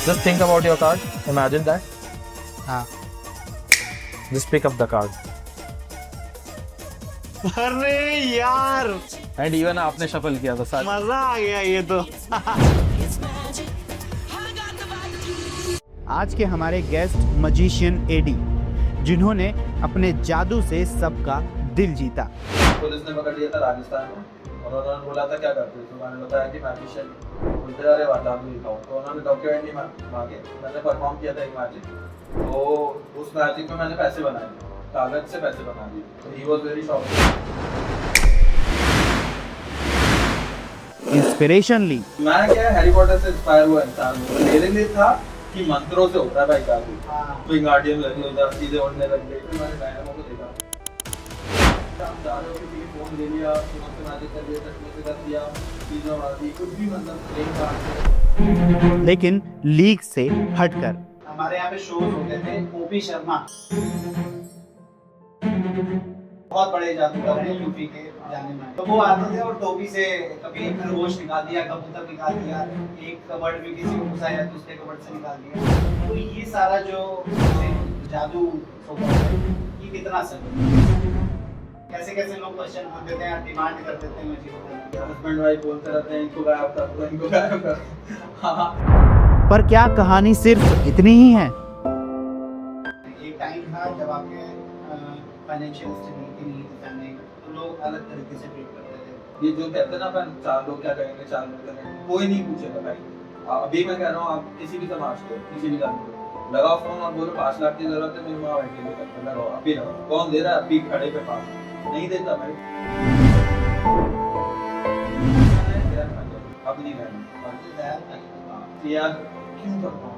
Just think about your card. Imagine that. हाँ। Just pick up the card. अरे यार And even आपने shuffle किया था साथ. मजा आ गया ये तो। आज के हमारे गेस्ट मजिशियन एडी, जिन्होंने अपने जादू से सबका दिल जीता। पुलिस ने पकड़ लिया था राजस्थान में और उन्होंने बोला था क्या करते हो, तो मैंने बताया कि मैजिशियन बोलते जा रहे जादू दिखाओ, तो उन्होंने डॉक्यूमेंट नहीं मांगे। मैंने परफॉर्म किया था एक मैजिक, तो उस मैजिक में मैंने पैसे बनाए, कागज से पैसे बना दिए, तो ही वाज वेरी शॉक्ड। इंस्पिरेशन ली। मैं क्या हैरी पॉटर से इंस्पायर हुआ इंसान हूं। मेरे लिए था कि मंत्रों से होता है भाई जादू। विंगार्डियम लगी उधर चीजें उड़ने लग गई, तो मैंने डायनामो को देखा। हम जा रहे हो किसी की फोन ले लिया, फोन से मैजिक कर लिया, चश्मे से कर दिया, चीजें उड़ा दी, कुछ भी मतलब प्लेइंग कार्ड से। लेकिन लीग से हटकर हमारे यहाँ पे शोज होते थे। ओपी शर्मा बहुत बड़े जादूगर हैं यूपी के, जाने माने। तो वो आते थे और टोपी से कभी खरगोश निकाल दिया, कबूतर निकाल दिया, एक कबर्ड में किसी को घुसाया तो उसके कबर्ड से निकाल दिया। तो ये सारा जो जादू ये कितना सच है? कैसे कैसे लोग क्वेश्चन पूछते थे, डिमांड करते थे मुझे। हस्बैंड वाइफ बोलते रहते हैं इनको गायब कर दो, इनको गायब कर दो। हाँ। पर क्या कहानी सिर्फ इतनी ही है? एक टाइम था जब आपके फाइनेंशियल स्टेबिलिटी नहीं थी फैमिली में, तो लोग अलग तरीके से ट्रीट करते थे। ये जो कहते हैं ना अपन चार लोग क्या कहेंगे, चार लोग कहेंगे, कोई नहीं पूछेगा भाई। अभी मैं कह रहा हूँ, आप किसी भी समाज को, किसी भी जाति को लगाओ फोन और बोलो 5 लाख की जरूरत है, मेरी माँ बैठी है, लगाओ अभी लगाओ। कौन दे रहा है? अभी खड़े पे 5 नहीं देता भाई। अब नहीं कहना यार क्यों करता हूँ,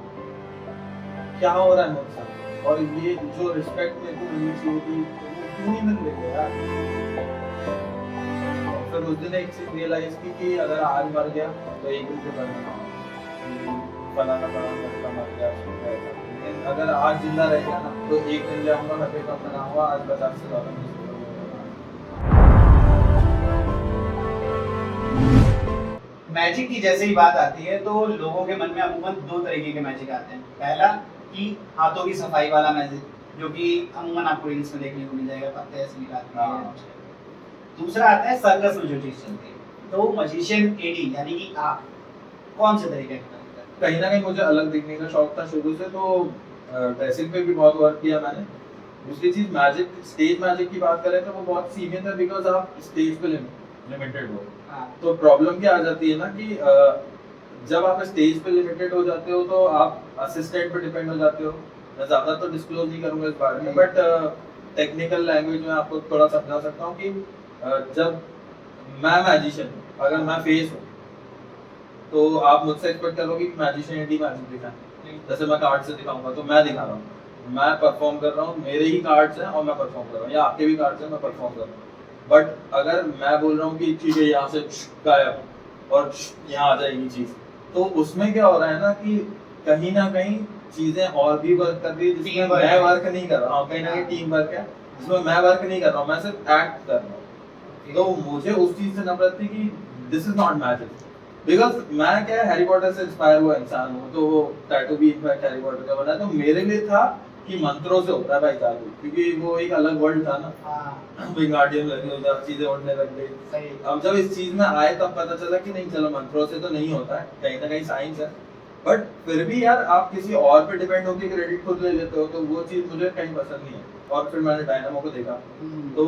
क्या हो रहा है मेरे साथ, और ये जो रिस्पेक्ट मेरे को मिलनी चाहिए थी वो क्यों नहीं मिल रही है यार। फिर उस दिन एक चीज रियलाइज की कि अगर आज मर गया तो एक दिन के बाद बनाना पड़ा मर गया, लेकिन अगर आज जिंदा रह गया ना तो एक दिन जाऊंगा मैं पे कम बनाऊंगा, आज 50 से ज्यादा मैजिक की जैसे ही बात आती है तो लोगों के मन में अमूमन 2 तरीके के मैजिक आते हैं। पहला कि हाथों की सफाई वाला मैजिक, जो कि अमूमन आपको रील्स में देखने को मिल जाएगा, पत्ते ऐसे निकालते हैं। दूसरा आता है सर्कस में जो चीज चलती है। तो मजिशियन एडी यानी कि आप कौन से तरीके का? कहीं ना कहीं मुझे अलग दिखने का शौक था शुरू से, तो ड्रेसिंग पे भी बहुत वर्क किया मैंने। दूसरी चीज मैजिक, स्टेज मैजिक की बात करें तो वो बहुत सीमित है, बिकॉज आप स्टेज पे लिमिटेड हो। तो प्रॉब्लम क्या आ जाती है ना कि जब आप स्टेज पे लिमिटेड हो जाते हो तो आप असिस्टेंट पे डिपेंड हो जाते हो। मैं ज्यादा तो डिस्क्लोज नहीं करूंगा इस बारे में, बट टेक्निकल लैंग्वेज में आपको थोड़ा समझा सकता हूँ कि जब मैं मैजिशियन हूँ, अगर मैं फेस हूँ तो आप मुझसे एक्सपेक्ट करोगे कि मैजिशियन एडी मैजिक दिखाएं। जैसे मैं कार्ड से दिखाऊंगा तो मैं दिखा रहा हूँ, मैं परफॉर्म कर रहा हूँ, मेरे ही कार्ड्स हैं और मैं परफॉर्म कर रहा हूँ, या आपके भी कार्ड्स हैं मैं परफॉर्म कर रहा हूँ। बट अगर मैं बोल रहा हूँ कि चीजें यहाँ से गायब और यहाँ आ जाएगी चीज, तो उसमें क्या हो रहा है ना कि कहीं ना कहीं चीजें और भी वर्क कर रही है जिसमें मैं वर्क नहीं कर रहा हूँ। कहीं ना कहीं टीम वर्क है जिसमें मैं वर्क नहीं कर रहा हूँ, मैं सिर्फ एक्ट कर रहा हूँ। तो मुझे उस चीज से नफरत थी कि this is not magic, because मैं क्या हैरी पॉटर से इंस्पायर हुआ इंसान हूँ, तो वो टैटू भी इनफैक्ट हैरी पॉटर का बना है। तो मेरे लिए था कि मंत्रों से होता है भाई जादू, क्योंकि वो एक अलग वर्ल्ड था ना। विंगार्डियम लगी उधर चीजें उड़ने लग गई। अब जब इस चीज में आए तब पता चला कि नहीं, चलो मंत्रों से तो नहीं होता है, कहीं ना कहीं साइंस है। बट फिर भी यार आप किसी और पे डिपेंड होकर क्रेडिट खुद ले लेते हो, तो वो चीज मुझे कहीं पसंद नहीं है। और फिर मैंने डायनामो को देखा, तो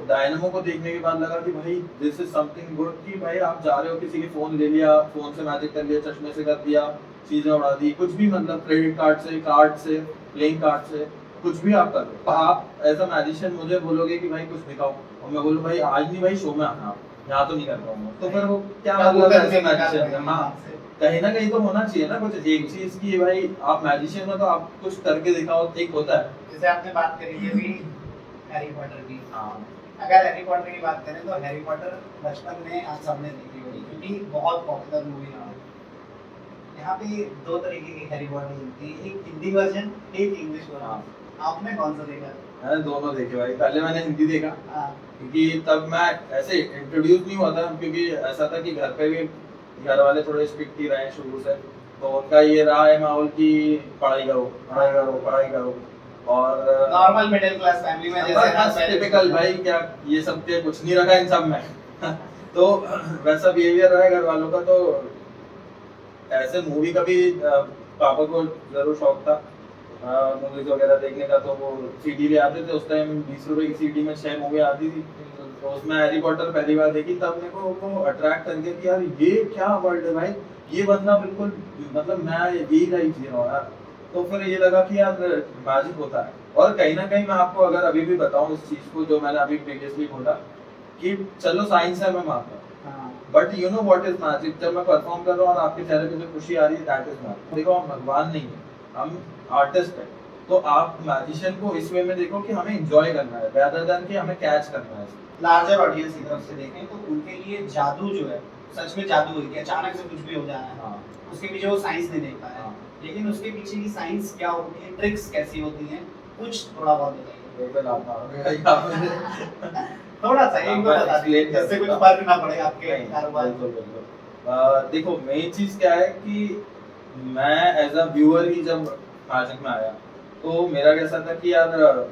डायनामो को देखने के बाद लगा कि भाई दिस इज समथिंग गुड, कि भाई आप जा रहे हो किसी की फोन ले लिया, फोन से मैजिक कर लिया, चश्मे से कर दिया, चीजें उड़ा दी, कुछ भी मतलब क्रेडिट कार्ड से प्लेइंग कार्ड से कुछ भी आप कर लो। आप एज अ मैजिशियन मुझे बोलोगे कि भाई कुछ दिखाओ और मैं बोलूं भाई आज नहीं भाई शो में आना, यहाँ तो नहीं कर पाऊंगा, तो फिर वो क्या मतलब है ऐसे मैजिशियन का? हाँ, कहीं ना कहीं तो होना चाहिए ना कुछ एक चीज की, भाई आप मैजिशियन हो तो आप कुछ करके दिखाओ, एक होता है। जैसे आपने बात करी थी अभी हैरी पॉटर की। अगर हैरी पॉटर की बात करें तो हैरी पॉटर बचपन में आप सबने देखी होगी, क्योंकि बहुत पॉपुलर मूवी है। यहाँ पे 2 तरीके की हैरी पॉटर मिलती है, एक हिंदी वर्जन, एक इंग्लिश वर्जन। आपने कौन सा देखा? मैंने दोनों देखे भाई। पहले मैंने हिंदी देखा, क्योंकि तब मैं ऐसे इंट्रोड्यूस नहीं हुआ था, क्योंकि ऐसा था कि घर पे भी घर वाले थोड़े स्ट्रिक्ट ही रहे शुरू से, तो उनका ये रहा है माहौल कि पढ़ाई करो पढ़ाई करो पढ़ाई करो। और नॉर्मल मिडिल क्लास फैमिली में जैसे ना टिपिकल भाई क्या ये सब के कुछ नहीं रखा इन सब में तो वैसा बिहेवियर रहा है घर वालों का। तो ऐसे मूवी का भी पापा को जरूर शौक था मूवीज वगैरह देखने का। तो वो सीडी ले आते थे उस टाइम 20 रुपए की सीडी में 6 मूवी आती थी। तो उसमें हैरी पॉटर पहली बार देखी तब मेरे को वो अट्रैक्ट करके कि यार ये क्या वर्ल्ड है भाई, ये बंदा बिल्कुल मतलब मैं यही लाइफ जी रहा हूँ यार। तो फिर ये लगा कि यार मैजिक होता है। और कहीं ना कहीं मैं आपको अगर अभी भी बताऊं इस चीज को जो मैंने अभी प्रीवियसली बोला कि चलो साइंस है मैं मानता हूँ but you know what is magic. जब मैं परफॉर्म कर रहा हूँ और आपके चेहरे पे जो खुशी आ रही है दैट इज मैजिक। देखो हम भगवान नहीं है, हम आर्टिस्ट हैं। तो आप मैजिशियन को इस वे में देखो कि हमें एंजॉय करना है rather than कि हमें कैच करना है। लार्जर ऑडियंस की तरफ से देखें तो उनके लिए जादू जो है सच में जादू है कि अचानक से कुछ भी हो जाना है। हाँ। उसके पीछे वो साइंस नहीं देख पाया हाँ। लेकिन उसके पीछे की साइंस क्या होती है, ट्रिक्स कैसी होती हैं, कुछ थोड़ा बहुत बताइए। बिल्कुल आप थोड़ा सा एक दो बता दीजिए जिससे कुछ फर्क ना पड़े आपके कारोबार। बिल्कुल। देखो मेन चीज क्या है कि मैं एज अ व्यूअर ही जब मैजिक में आया तो मेरा कैसा था कि यार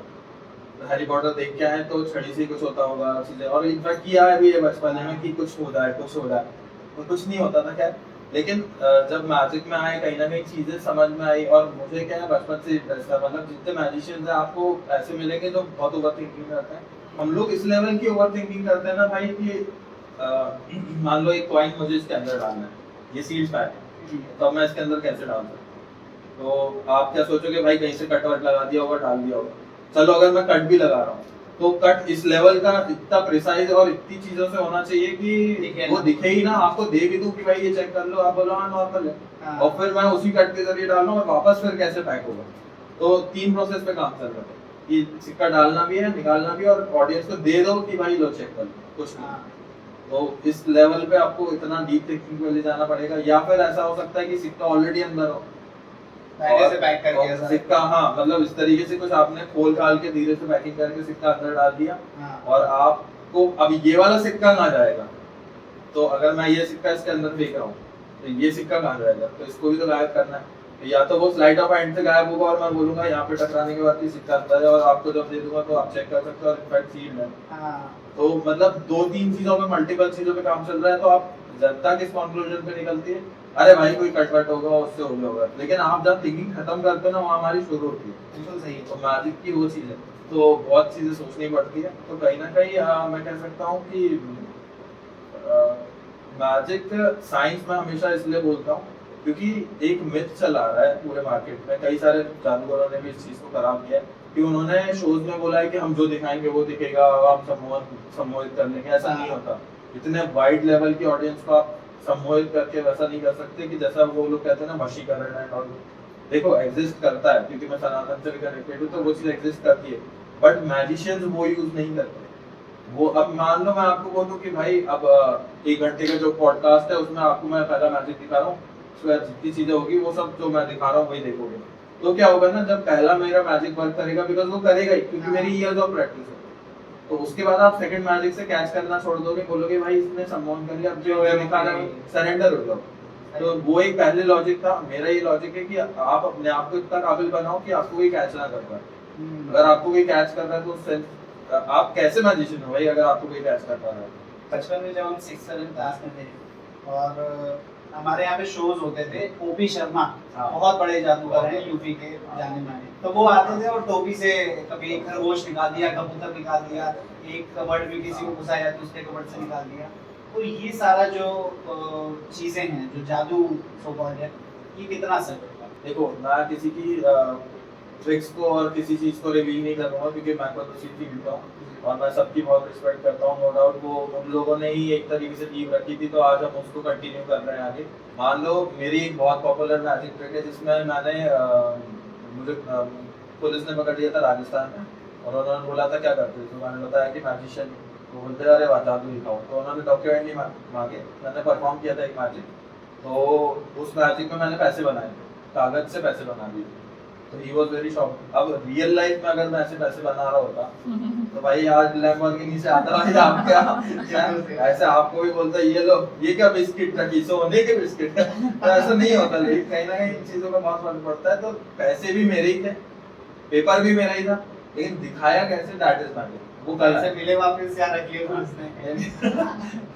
हैरी पॉटर देख के आए तो छड़ी से कुछ होता होगा चीजें। और इनफैक्ट किया है भी ये बचपन में कि कुछ हो रहा है कुछ हो रहा है तो कुछ नहीं होता था खैर। लेकिन जब मैजिक में आए कहीं ना कहीं चीजें समझ में आई। और मुझे क्या है बचपन से इंटरेस्ट था, मतलब जितने मैजिशियंस हैं आपको ऐसे मिलेंगे जो बहुत ओवर थिंकिंग करते हैं। हम लोग इस लेवल की ओवर थिंकिंग करते हैं ना भाई कि मान लो एक कॉइन मुझे इसके अंदर डालना है, ये सील पैक है तो मैं इसके अंदर कैसे डाल सकता हूँ। तो आप क्या सोचोगे भाई कहीं से कट वट लगा दिया होगा डाल दिया होगा। चलो अगर मैं कट भी लगा रहा हूँ तो कट इस लेवल का इतना प्रिसाइज और इतनी चीजों से होना चाहिए कि वो दिखे ही ना, आपको दे भी दूं कि भाई ये चेक कर लो, आप बोलो हाँ नॉर्मल है और फिर मैं उसी कट के जरिए डाल रहा हूँ और वापस फिर कैसे पैक होगा। तो 3 प्रोसेस पे काम चल रहा है कि सिक्का डालना भी है निकालना भी और ऑडियंस को दे दो कि भाई लो चेक कर लो कुछ नहीं। तो इस लेवल पे आपको इतना डीप थिंकिंग पे ले जाना पड़ेगा। या फिर ऐसा हो सकता है कि सिक्का ऑलरेडी अंदर हो पहले से पैक करके और सिक्का हाँ मतलब इस तरीके से कुछ आपने खोल खाल के धीरे से पैकिंग करके सिक्का अंदर डाल दिया और आपको अब ये वाला सिक्का कहाँ जाएगा। तो अगर मैं ये सिक्का इसके अंदर फेंक रहा हूँ तो ये सिक्का कहाँ जाएगा, तो इसको भी तो गायब करना है। या तो वो स्लाइड ऑफ हैंड से गायब होगा और मैं बोलूंगा यहाँ पे टकराने के बाद सिक्का अंदर है और आपको जब दे दूंगा तो आप चेक कर सकते हो और इनफैक्ट सील्ड है। तो मतलब 2-3 चीजों में मल्टीपल चीजों पे काम चल रहा है। तो आप जनता किस कंक्लूजन पे निकलती है, अरे भाई कोई कटवट होगा उससे हो गया होगा। लेकिन आप जब थिंकिंग खत्म करते हो ना वहाँ हमारी शुरू होती है। बिल्कुल सही है। तो मैजिक की वो चीज है तो बहुत चीजें सोचनी पड़ती है। तो कहीं ना कहीं मैं कह सकता हूँ कि मैजिक साइंस में हमेशा इसलिए बोलता हूँ क्योंकि एक मिथ चला आ रहा है पूरे मार्केट में। कई सारे जादूगरों ने भी इस चीज को खराब किया कि उन्होंने शोज में बोला है कि हम जो दिखाएंगे वो दिखेगा, हम सम्मोहित कर लेंगे। ऐसा नहीं होता। इतने वाइड लेवल की ऑडियंस को आप सम्मोहित करके वैसा नहीं कर सकते कि जैसा वो लोग कहते हैं ना वशीकरण है और देखो एग्जिस्ट करता है क्योंकि मैं सनातन से कनेक्टेड हूँ तो वो चीज एग्जिस्ट करती है बट मैजिशियंस वो यूज नहीं करते। वो अब मान लो मैं आपको बोलूं कि भाई अब 1 घंटे का जो पॉडकास्ट है उसमें आपको मैं पहला मैजिक दिखा रहा हूँ, उसमें जितनी चीजें होगी वो सब जो मैं दिखा रहा हूँ वही देखोगे। तो क्या होगा ना जब पहला मेरा मैजिक वर्क करेगा बिकॉज वो करेगा ही क्योंकि मेरी ईयर्स ऑफ प्रैक्टिस है। तो उसके बाद आप सेकंड मैजिक से कैच करना छोड़ दोगे, बोलोगे भाई इसने सम्मान कर लिया अब जो है दिखा रहा है सरेंडर हो जाओ। तो वो एक पहले लॉजिक था। मेरा ये लॉजिक है कि आप अपने आप को इतना काबिल बनाओ कि आपको कोई कैच ना कर पाए। अगर आपको कोई कैच कर रहा है तो आप कैसे मैजिशियन हो भाई अगर आपको कोई कैच कर रहा है। बचपन में जब हम 6-7 क्लास में थे और हमारे यहाँ पे शोज होते थे, ओपी शर्मा बहुत बड़े जादूगर हैं यूपी के जाने माने, तो वो आते थे और टोपी से कभी एक खरगोश निकाल दिया, कबूतर निकाल दिया, एक कबर्ड भी किसी को घुसाया तो उसके कबर्ड से निकाल दिया। तो ये सारा जो चीजें हैं जो जादू सो कॉल्ड है, ये कितना सच है? देखो मैं किसी की ट्रिक्स को और किसी चीज को रिवील नहीं कर रहा क्योंकि मैं खुद उसी फील्ड का हूँ और मैं सबकी बहुत रिस्पेक्ट करता हूँ। नो डाउट वो उन लोगों ने ही एक तरीके से टीम रखी थी तो आज हम उसको कंटिन्यू कर रहे हैं आगे। मान लो मेरी एक बहुत पॉपुलर मैजिक ट्रिक है जिसमें मैंने मुझे पुलिस ने पकड़ लिया था राजस्थान में और उन्होंने बोला था क्या करते थे, तो मैंने बताया कि मैजिशियन। तो बोलते अरे वाह जादू दिखाओ। तो उन्होंने डॉक्यूमेंट नहीं मांगे, मैंने परफॉर्म किया था एक मैजिक। तो उस मैजिक में मैंने पैसे बनाए थे, कागज से पैसे बना दिए। तो ही वाज वेरी शॉक। अब रियल लाइफ में अगर मैं ऐसे पैसे बना रहा होता तो भाई आज लैम्बोर्गिनी से आता भाई आप क्या ऐसे आपको भी बोलता ये लो ये क्या बिस्किट रखी सोने के बिस्किट तो ऐसा नहीं होता। लेकिन कहीं ना कहीं इन चीजों का बहुत फर्क पड़ता है। तो पैसे भी मेरे ही थे, पेपर भी मेरा ही था, लेकिन दिखाया कैसे दैट इज मैटर। वो कल कल से मिले वापस याद रखिए उसने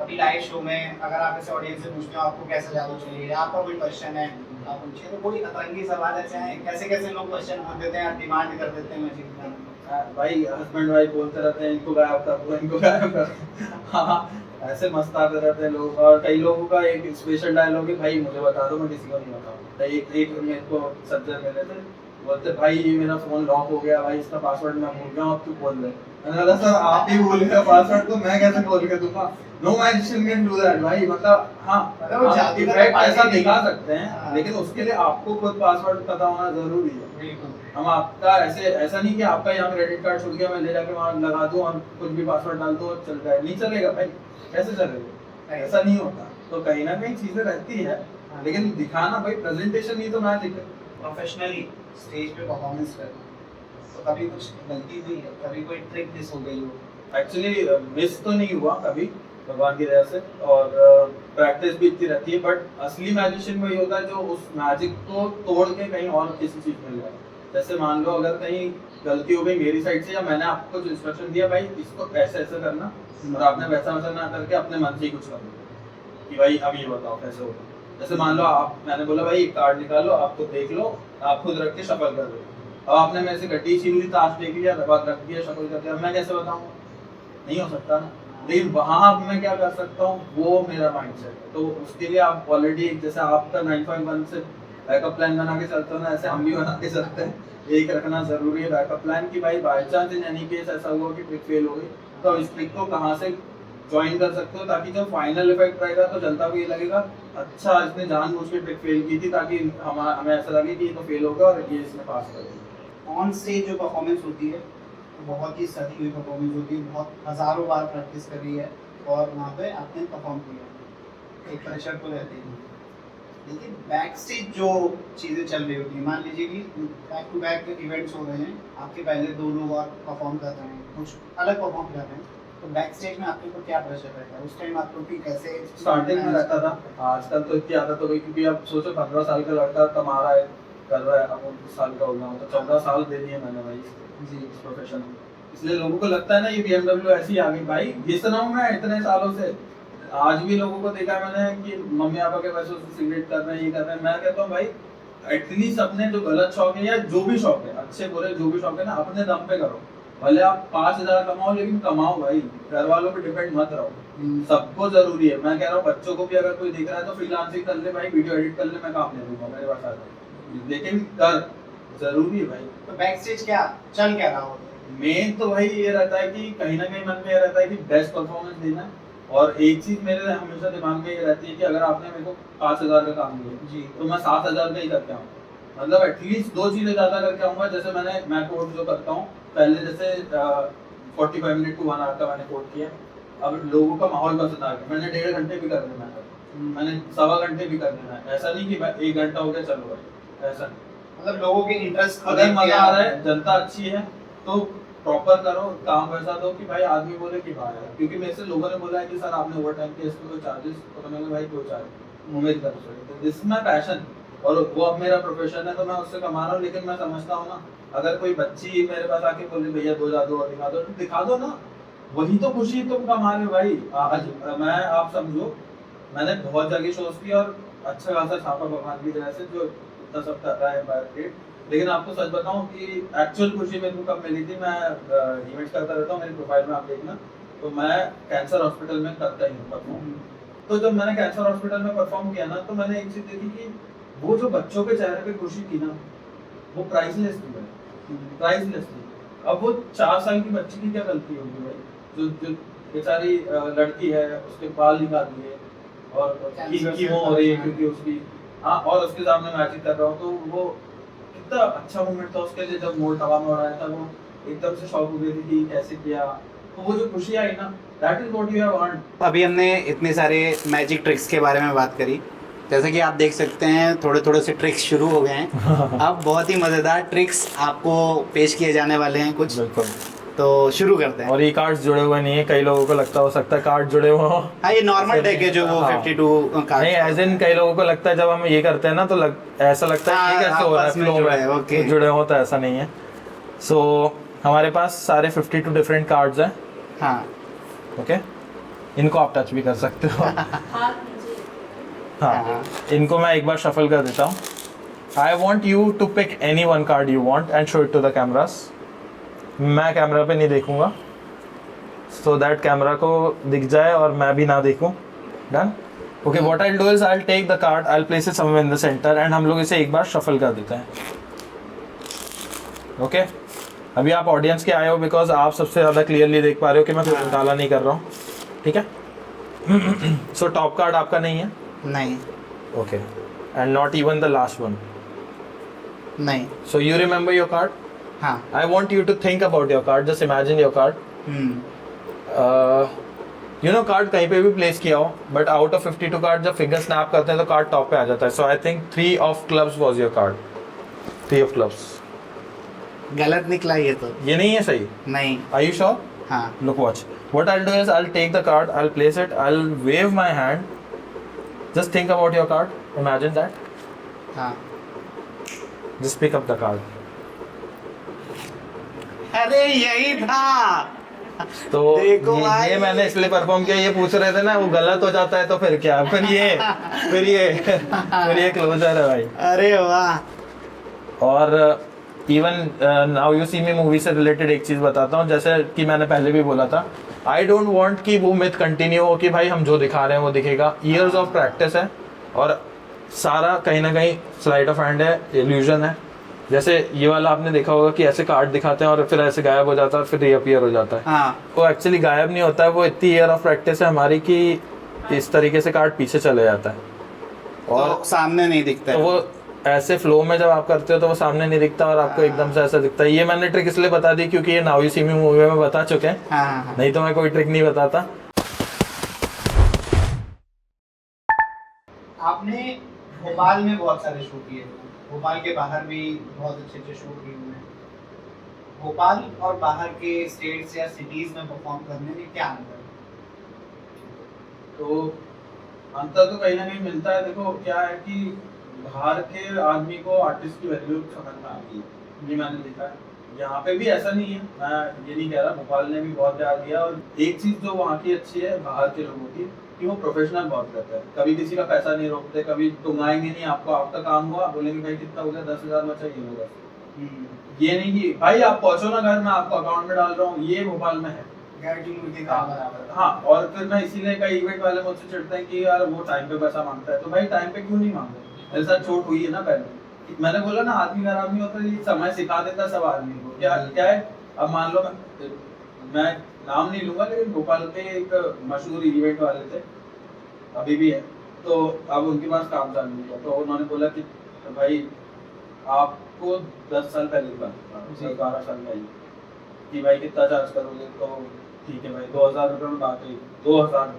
कभी लाइव शो में अगर आप ऐसे ऑडियंस से पूछते हो आपको कैसा जादू चाहिए, आपका कोई क्वेश्चन है आप पूछिए, तो कोई अतरंगी सवाल ऐसे हैं कैसे कैसे लोग क्वेश्चन पूछ देते हैं, डिमांड कर देते हैं मैजिक का। भाई हस्बैंड वाइफ बोलते रहते हैं इनको गायब कर दो इनको गायब कर दो। हाँ ऐसे मस्ताते रहते हैं लोग। और कई लोगों का एक स्पेशल डायलॉग है भाई मुझे बता दो मैं किसी को नहीं बताऊंगा। एक मेरे को सज्जन मिले थे बोलते भाई ये मेरा फोन लॉक हो गया भाई इसका पासवर्ड मैं भूल गया अब तू बोल दे। मैंने बोला सर आप ही भूल गए पासवर्ड तो मैं कैसे बोल के दूंगा। No magician can do that भाई। मतलब हाँ मतलब जादू का इफेक्ट ऐसा पार्टी दिखा सकते हैं हाँ। लेकिन उसके लिए आपको खुद पासवर्ड पता होना जरूरी है। बिल्कुल हम आपका ऐसा नहीं कि आपका यहाँ क्रेडिट कार्ड छूट गया मैं ले जाके वहाँ लगा दूं और कुछ भी पासवर्ड डाल दूं और चल जाए, नहीं चलेगा भाई, कैसे चलेगा, ऐसा नहीं होता। तो कहीं ना कहीं चीजें रहती है लेकिन दिखाना भाई प्रेजेंटेशन नहीं तो मैजिक है। प्रोफेशनली स्टेज पे परफॉर्मेंस करना तो कभी कुछ गलती हुई है, कभी कोई ट्रिक मिस हो गई हो? एक्चुअली मिस तो नहीं हुआ कभी भगवान की दया से और प्रैक्टिस भी इतनी रहती है। बट असली मैजिशियन वही होता है जो उस मैजिक को तोड़ के कहीं और किसी चीज में ले। जैसे मान लो अगर कहीं गलती हो गई मेरी साइड से या मैंने आपको कुछ इंस्ट्रक्शन दिया भाई इसको ऐसे ऐसे करना और आपने वैसा वैसा ना करके अपने मन से ही कुछ कर दिया कि भाई अब ये बताओ कैसे होगा। जैसे मान लो आप मैंने बोला भाई एक कार्ड निकालो आपको देख लो आप खुद रख के शफल कर लो। अब आपने मेरे से गड्डी छीन ली ताश देख लिया रख दिया शफल कर दिया, मैं कैसे बताऊंगा, नहीं हो सकता ना। लेकिन वहां मैं क्या कर सकता हूँ वो मेरा माइंडसेट है। तो उसके लिए आप ऑलरेडी जैसे आपका 9.1 से बैकअप प्लान बना के चलते हो ना ऐसे हम भी बना के चलते हैं। एक रखना जरूरी है बैकअप प्लान की भाई by chance in any case ऐसा हुआ कि ट्रिक फेल हो गई तो इस ट्रिक को कहाँ से ज्वाइन कर सकते हो ताकि जब फाइनल इफेक्ट रहेगा तो जनता को ये लगेगा अच्छा इसने जानबूझ के ट्रिक फेल की थी ताकि हमें ऐसा लगे कि ये तो फेल होगा और ये इसने पास कर दिया। ऑन स्टेज जो परफॉर्मेंस होती है बहुत ही सदी हुई परफॉर्मेंस होती है, बहुत हजारों बार प्रैक्टिस करी है और वहाँ पे आपने परफॉर्म किया, एक प्रेशर तो रहती है। लेकिन बैक स्टेज जो चीज़ें चल रही होती है, मान लीजिए कि बैक टू बैक इवेंट्स हो रहे हैं, आपके पहले 2 लोग और परफॉर्म कर रहे हैं, कुछ अलग परफॉर्म कर रहे हैं, तो बैक स्टेज में आपके ऊपर क्या प्रेशर रहता है? उस टाइम आपको कि कैसे स्टार्टिंग में रहता था, आजकल तो इतनी आदत हो गई क्योंकि अब सोचो 15 साल का लड़का कमा रहा है कर रहा है, अब 29 साल का हो गया तो 14 साल दे दिए मैंने भाई जी इस प्रोफेशन में। इसलिए लोगों को लगता है ना ये BMW ऐसी आ गई भाई, घिस रहा हूँ मैं इतने सालों से। आज भी लोगों को देखा है मैंने कि मम्मी पापा के पैसों से सिगरेट कर रहे हैं ये कर रहे हैं। मैं कहता हूँ भाई एटलीस्ट अपने जो गलत शौक है या जो भी शौक है अच्छे बुरे जो भी शौक है ना अपने दम पे करो। भले आप 5,000 कमाओ लेकिन कमाओ भाई, घर वालों पे डिपेंड मत रहो। सबको जरूरी है, मैं कह रहा हूँ बच्चों को भी अगर कोई देख रहा है तो फ्रीलांसिंग कर ले भाई, वीडियो एडिट कर ले, मैं काम दे दूंगा मेरे पास आ जाए, लेकिन कर जरूरी है भाई। तो बैक स्टेज क्या चल क्या रहा हो? मेन तो भाई ये रहता है कि कहीं ना कहीं मन में ये रहता है कि बेस्ट परफॉर्मेंस देना है। और एक चीज मेरे हमेशा दिमाग में ये रहती है कि अगर आपने मेरे को 5,000 का काम दिया जी तो मैं 7,000 का ही करके आऊँ, मतलब एटलीस्ट 2 चीजें ज्यादा करके आऊंगा। जैसे मैं कोड जो करता हूँ पहले जैसे 45 मिनट टू 1 आवर का मैंने कोड किया, अब लोगों का माहौल पसंद आ गया, मैंने 1.5 घंटे भी कर देना है, मैंने 1.25 घंटे भी कर देना है। ऐसा नहीं कि भाई 1 घंटा हो गया चलो भाई, ऐसा मतलब लोगों के इंटरेस्ट अगर मजा आ रहा है जनता अच्छी है तो प्रॉपर करो काम वैसा दो कि भाई आदमी बोले कि भाई यार, क्योंकि मेरे से लोगों ने बोला है कि सर आपने ओवर टाइम किया इसमें कोई चार्जेस, तो मैंने कहा भाई कोई चार्ज उम्मीद कर सकते, दिस इज माय पैशन और वो अब मेरा प्रोफेशन है तो मैं उससे कमा रहा हूँ। लेकिन मैं समझता हूँ ना अगर कोई बच्ची मेरे पास आके बोले भैया 2 जादू और दिखा दो तो दिखा दो ना, वही तो खुशी तुम कमा रहे हो भाई। आज मैं आप समझो मैंने बहुत जगह शोज किए और अच्छा खासा छापा भगवान की तरह से जो इतना सब कर रहा है एम्पायर। लेकिन आपको सच बताऊं कि एक्चुअल खुशी मेरे को कब मिली थी, मैं इवेंट्स करता रहता हूँ, मेरी प्रोफाइल में आप देखना, तो मैं कैंसर हॉस्पिटल में करता ही हूँ परफॉर्म। तो जब मैंने कैंसर हॉस्पिटल में परफॉर्म किया ना तो मैंने एक चीज देखी कि वो जो बच्चों के चेहरे पे खुशी थी ना वो प्राइसलेस थी भाई, प्राइसलेस थी। अब वो 4 साल की बच्ची की क्या गलती होगी भाई, जो बेचारी लड़की है उसके बाल निकाल दिए और कीमो हो रही है क्योंकि उसकी और उसके सामने मैजिक कर रहा हूँ, तो वो कितना अच्छा मोमेंट था उसके लिए। जब मोड हवा में हो रहा था वो एकदम से शॉक हो गई थी कि कैसे किया, तो वो जो खुशी आई ना that is what you have earned. अभी हमने इतने सारे मैजिक ट्रिक्स के बारे में बात करी, जैसे कि आप देख सकते हैं थोड़े थोड़े से ट्रिक्स शुरू हो गए हैं। अब बहुत ही मज़ेदार ट्रिक्स आपको पेश किए जाने वाले हैं कुछ, बिल्कुल। तो शुरू करते हैं। और ये कार्ड्स जुड़े हुए नहीं है, कई लोगों को लगता हो सकता है कार्ड जुड़े हुए हो। हाँ, ये नॉर्मल डेक है जो वो हाँ। 52 नहीं, कार्ड। एज इन कई लोगों को लगता है जब हम ये करते हैं ना तो ऐसा लगता है कि हाँ, कैसे हो रहा है आपस में फ्लो जुड़े में, हैं, ओके। तो जुड़े हो तो ऐसा नहीं है। सो हमारे पास सारे 52 डिफरेंट कार्ड्स हैं। हाँ, ओके, इनको आप टच भी कर सकते हो। हाँ, हाँ। इनको मैं एक बार शफल कर देता हूँ। I want you to pick any one card you want and show it to the cameras. मैं कैमरा पे नहीं देखूंगा, सो दैट कैमरा को दिख जाए और मैं भी ना देखूं। Done. Okay, what I do is I take the card, I place it somewhere in the centre and हम लोग इसे एक बार शफल कर देते हैं। ओके, अभी आप ऑडियंस के आए हो बिकॉज आप सबसे ज़्यादा क्लियरली देख पा रहे हो कि मैं कुछ घोटाला नहीं कर रहा हूँ। ठीक है। सो टॉप कार्ड आपका नहीं है। नहीं, okay, and not even the last one. नहीं। So you remember your card. हाँ। I want you to think about your card, just imagine your card. You know card कहीं पे भी प्लेस किया हो, बट आउट ऑफ 52 कार्ड जब finger snap करते हैं तो कार्ड टॉप पे आ जाता है। So I think 3 of clubs was your card. 3 of clubs. गलत निकला ये तो। ये नहीं है सही। नहीं। Are you sure? हाँ। Look, watch. What I'll do is I'll take the card, I'll place it, I'll wave my hand. Just think about your card. Imagine that. हाँ। Just pick up the card. अरे यही था। तो देखो भाई। ये मैंने इसलिए परफॉर्म किया, ये पूछ रहे थे ना वो गलत हो जाता है तो फिर क्या, फिर ये क्लोजर है भाई। अरे वाह। और even now you see me movie से रिलेटेड एक चीज़ बताता हूँ, जैसे कि मैंने पहले भी बोला था, आई डोंट वांट कि वो मिथ कंटिन्यू हो कि भाई हम जो दिखा रहे हैं वो दिखेगा। ईयर्स ऑफ प्रैक्टिस है और सारा कहीं ना कहीं स्लाइड ऑफ हैंड है, इल्यूजन है। जैसे ये वाला आपने देखा होगा कि ऐसे कार्ड दिखाते हैं और फिर ऐसे गायब हो जाता है और फिर रीअपीयर हो जाता है। हाँ। वो एक्चुअली गायब नहीं होता है, वो इतनी ईयर ऑफ प्रैक्टिस है हमारी कि इस तरीके से कार्ड पीछे चले जाता है और तो सामने नहीं दिखता तो है। वो ऐसे फ्लो में जब आप करते हो तो वो सामने नहीं दिखता और आपको एकदम से ऐसा दिखता है। ये मैंने ट्रिक इसलिए बता दी क्योंकि ये now you see me movie में बता चुके हैं। हाँ, हाँ, हाँ। नहीं तो मैं कोई ट्रिक नहीं बताता। आपने भोपाल में बहुत सारे शो किए हैं, भोपाल के बाहर भी बहुत अच्छे अच्छे शो किए हुए हैं। भोपाल और बाहर के स्टेट्स या सिटीज में परफॉर्म करने में क्या अंतर है? तो अंतर तो कहीं ना कहीं मिलता है। देखो क्या है कि बाहर के आदमी को आर्टिस्ट की वैल्यू समझ में आती है, ये मैंने देखा है। यहाँ पे भी ऐसा नहीं है, मैं ये नहीं कह रहा, भोपाल ने भी बहुत प्यार दिया। और एक चीज़ जो वहाँ की अच्छी है बाहर के लोगों की, कि वो प्रोफेशनल बहुत रहते हैं। कभी किसी का पैसा नहीं रोकते, कभी टुंगाएंगे नहीं आपको। आपका काम हुआ, बोलेंगे भाई कितना हो गया, 10,000 बचा, ये होगा। ये नहीं कि भाई आप पहुंचो ना घर में, आपको अकाउंट में डाल रहा हूँ, ये भोपाल में है। गारंटी मुर्गी का बराबर। हाँ, और फिर मैं इसीलिए कई इवेंट वाले मुझसे चिढ़ते हैं कि यार वो टाइम पे पैसा मांगता है। तो भाई टाइम पे क्यों नहीं मांगते? मेरे साथ चोट हुई है ना पहले, मैंने बोला ना आदमी खराब नहीं होता, ये समय सिखा देता सब आदमी को। क्या है, अब मान लो मैं नाम नहीं लूंगा, लेकिन भोपाल के एक मशहूर इवेंट वाले थे, अभी भी है, तो अब उनके पास काम चालू हुआ। तो उन्होंने बोला कि भाई आपको 10 साल पहले की बात, 12 साल पहले, कि भाई कितना चार्ज करोगे? तो ठीक है भाई 2,000 रुपये में बात हुई, 2,000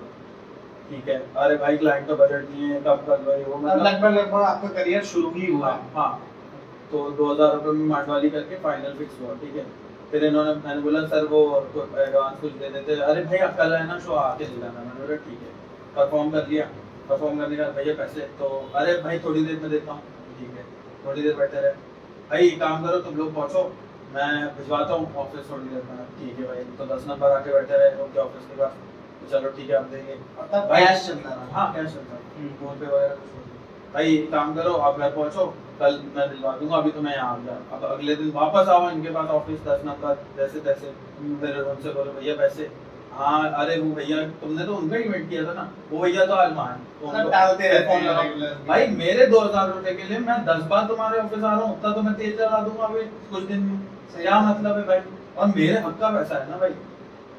ठीक है। अरे भाई क्लाइंट का बजट नहीं है, कब कर भाई वो, लगभग आपका करियर शुरू ही हुआ। हाँ, तो 2,000 रुपये में मांडवाली करके फाइनल फिक्स हुआ। ठीक है, फिर इन्होंने, मैंने बोला सर वो एडवांस कुछ दे देते। अरे भाई आप कल है ना शो, आके ले जाना। मैंने बोला ठीक है, परफॉर्म कर लिया। परफॉर्म करने का भैया पैसे, तो अरे भाई थोड़ी देर में देता हूँ। ठीक है, थोड़ी देर बैठे रहे। भाई काम करो, तुम लोग पहुँचो, मैं भिजवाता हूँ ऑफिस थोड़ी देर में। ठीक है भाई, तो 10 नंबर आके बैठे रहे उनके ऑफिस के पास। तो चलो ठीक है, आप देंगे। कैश चलता रहा। हाँ, कैश चलता है, फोन पे वगैरह कुछ नहीं। भाई काम करो, आप घर पहुँचो, कल मैं दिलवा दूंगा, अभी तो मैं यहाँ आ गया। अब अगले दिन वापस आओ इनके पास ऑफिस, 10 नंबर जैसे तैसे। फिर उनसे बोलो भैया पैसे। हाँ, अरे वो भैया तुमने तो उनका इवेंट किया था ना, वो भैया तो आलमान, तो टालते रहते फोन हैं लगाओ। regular। भाई मेरे 2,000 रुपए के लिए मैं 10 बार तुम्हारे ऑफिस आ रहा हूँ, उतना तो मैं तेल चला दूंगा अभी कुछ दिन में। क्या मतलब है भाई? और मेरे हक का पैसा है ना भाई,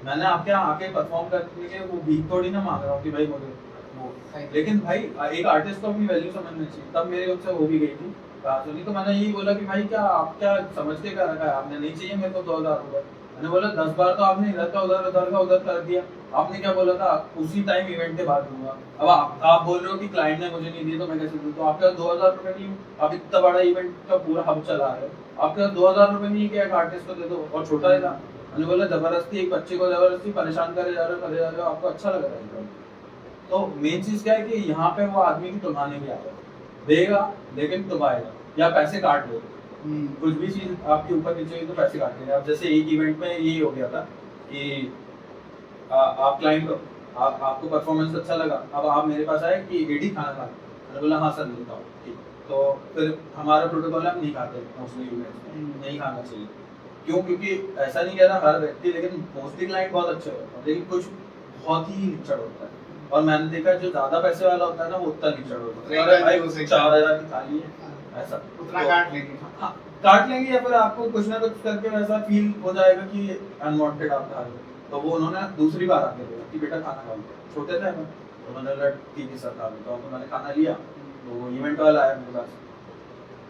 मैंने आपके यहाँ आके परफॉर्म करने के वो भीख थोड़ी ना मांग रहा हूँ कि भाई मुझे वो। लेकिन भाई एक आर्टिस्ट को अपनी वैल्यू समझनी चाहिए। तब मेरे उनसे हो भी गई थी बात सुनी, तो मैंने यही बोला कि भाई क्या आप क्या समझ के कर रखा है आपने? नहीं चाहिए मेरे को 2,000 रुपये। मैंने बोला 10 बार तो आपने इधर का उधर कर दिया, आपने क्या बोला था उसी टाइम इवेंट के बाद दूंगा। अब आप बोल रहे हो कि क्लाइंट ने मुझे नहीं दिए तो मैं कैसे दूं? तो आपके पास 2000 रुपए नहीं, आप इतना बड़ा इवेंट का पूरा हब चला रहे हो, आपके पास 2000 रुपए नहीं है कि एक आर्टिस्ट को दे दो, और छोटा ही था। मैंने बोला जबरदस्ती एक बच्चे को जबरदस्ती परेशान करे जा रहे हो, आपको अच्छा लग रहा है? तो मेन चीज क्या है कि यहाँ पे वो आदमी की तुम्हाने भी आता है, देगा लेकिन तुम्हारेगा या पैसे काट लो, कुछ भी चीज आपके ऊपर नीचे हुई तो पैसे काट लेंगे। अब जैसे एक इवेंट में यही हो गया था कि आप क्लाइंट को आपको परफॉर्मेंस अच्छा लगा, अब आप मेरे पास आए कि एडी खाना खा, मैंने बोला हाँ सर लेता हूँ, ठीक। तो फिर हमारा प्रोटोकॉल है हम नहीं खाते मोस्टली इवेंट्स में, नहीं खाना चाहिए। क्यों? क्योंकि ऐसा नहीं कह रहा हर व्यक्ति, लेकिन मोस्टली क्लाइंट बहुत अच्छे होते हैं, लेकिन कुछ बहुत ही निचड़ होता है। और मैंने देखा जो ज्यादा पैसे वाला होता है ना वो उतना निचड़ होता है। अरे भाई 4000 की थाली है ऐसा, उतना काट लेंगे। हाँ, काट लेंगे या फिर आपको कुछ ना कुछ करके वैसा फील हो जाएगा कि अनवांटेड आप खा रहे हो। तो वो उन्होंने दूसरी बार आके बोला कि बेटा खाना खा लो, छोटे थे हम, तो मैंने बोला ठीक है सर खा लेता हूँ। तो मैंने खाना लिया, तो वो इवेंट वाला आया मेरे पास,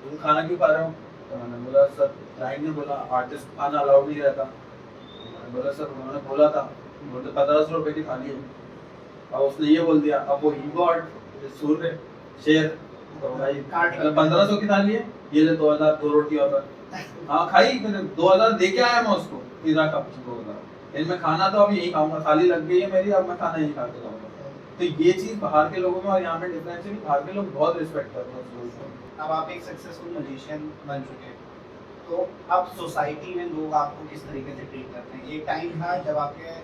तुम खाना क्यों खा रहे हो? तो मैंने बोला सर क्लाइंट ने बोला आर्टिस्ट खाना अलाउड नहीं रहता। मैंने बोला सर उन्होंने बोला था, बोलते 1500 रुपए की थाली है, अब उसने ये बोल दिया, अब वो ही गॉड सूर्य शेर, तो भाई 1500 की थाली है, ये ले 2000 दो रोटी और हाँ खाई, फिर 2000 दे के आया मैं उसको, पिज्जा का 2000। इनमें खाना तो अब यही खाऊंगा, थाली लग गई है मेरी, अब मैं खाना यही खा के जाऊंगा। तो ये चीज बाहर के लोगों में और यहाँ पे डिफरेंस है कि बाहर के लोग बहुत रिस्पेक्ट करते हैं उस लोगों को। अब आप एक सक्सेसफुल मैजिशियन बन चुके हैं, तो अब सोसाइटी में लोग आपको किस तरीके से ट्रीट करते हैं? एक टाइम था जब आपके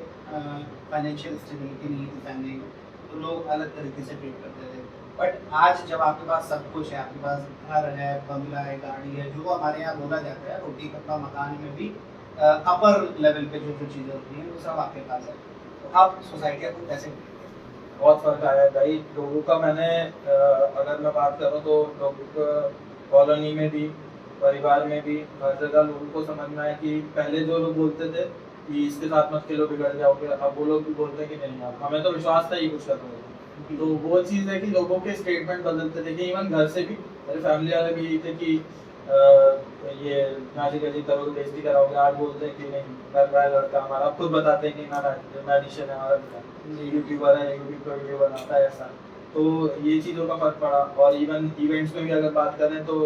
फाइनेंशियल स्टेबिलिटी नहीं थी फैमिली में, तो लोग अलग तरीके से ट्रीट करते थे, बट आज जब आपके पास सब कुछ है, आपके पास घर है, बंगला है, गाड़ी है, जो हमारे यहाँ बोला जाता है रोटी कपड़ा मकान में भी अपर लेवल पे जो जो चीज़ें होती हैं वो सब आपके पास है, तो आप सोसाइटी आपको कैसे? बहुत फर्क आया है भाई लोगों का। मैंने अगर मैं बात करूँ तो लोगों को कॉलोनी में भी, परिवार में भी, हर जगह लोगों को समझ में आया कि पहले जो लोग बोलते थे कि इसके साथ मत खेलो बिगड़ जाओगे, अब वो लोग भी बोलते हैं कि नहीं यार हमें तो विश्वास था ही कुछ कर। तो वो चीज़ है कि लोगों के स्टेटमेंट बदलते थे, कि इवन घर से भी मेरे फैमिली वाले भी यही थे कि ये नाची गजी करोगे, बेइज्जती कराओगे। आज बोलते हैं कि नहीं कर रहा है लड़का हमारा, खुद बताते हैं कि हमारा मैजिशियन है, हमारा यूट्यूबर है, यूट्यूब पर वीडियो बनाता है ऐसा। तो ये चीज़ों का फर्क पड़ा। और इवन इवेंट्स में भी अगर बात करें तो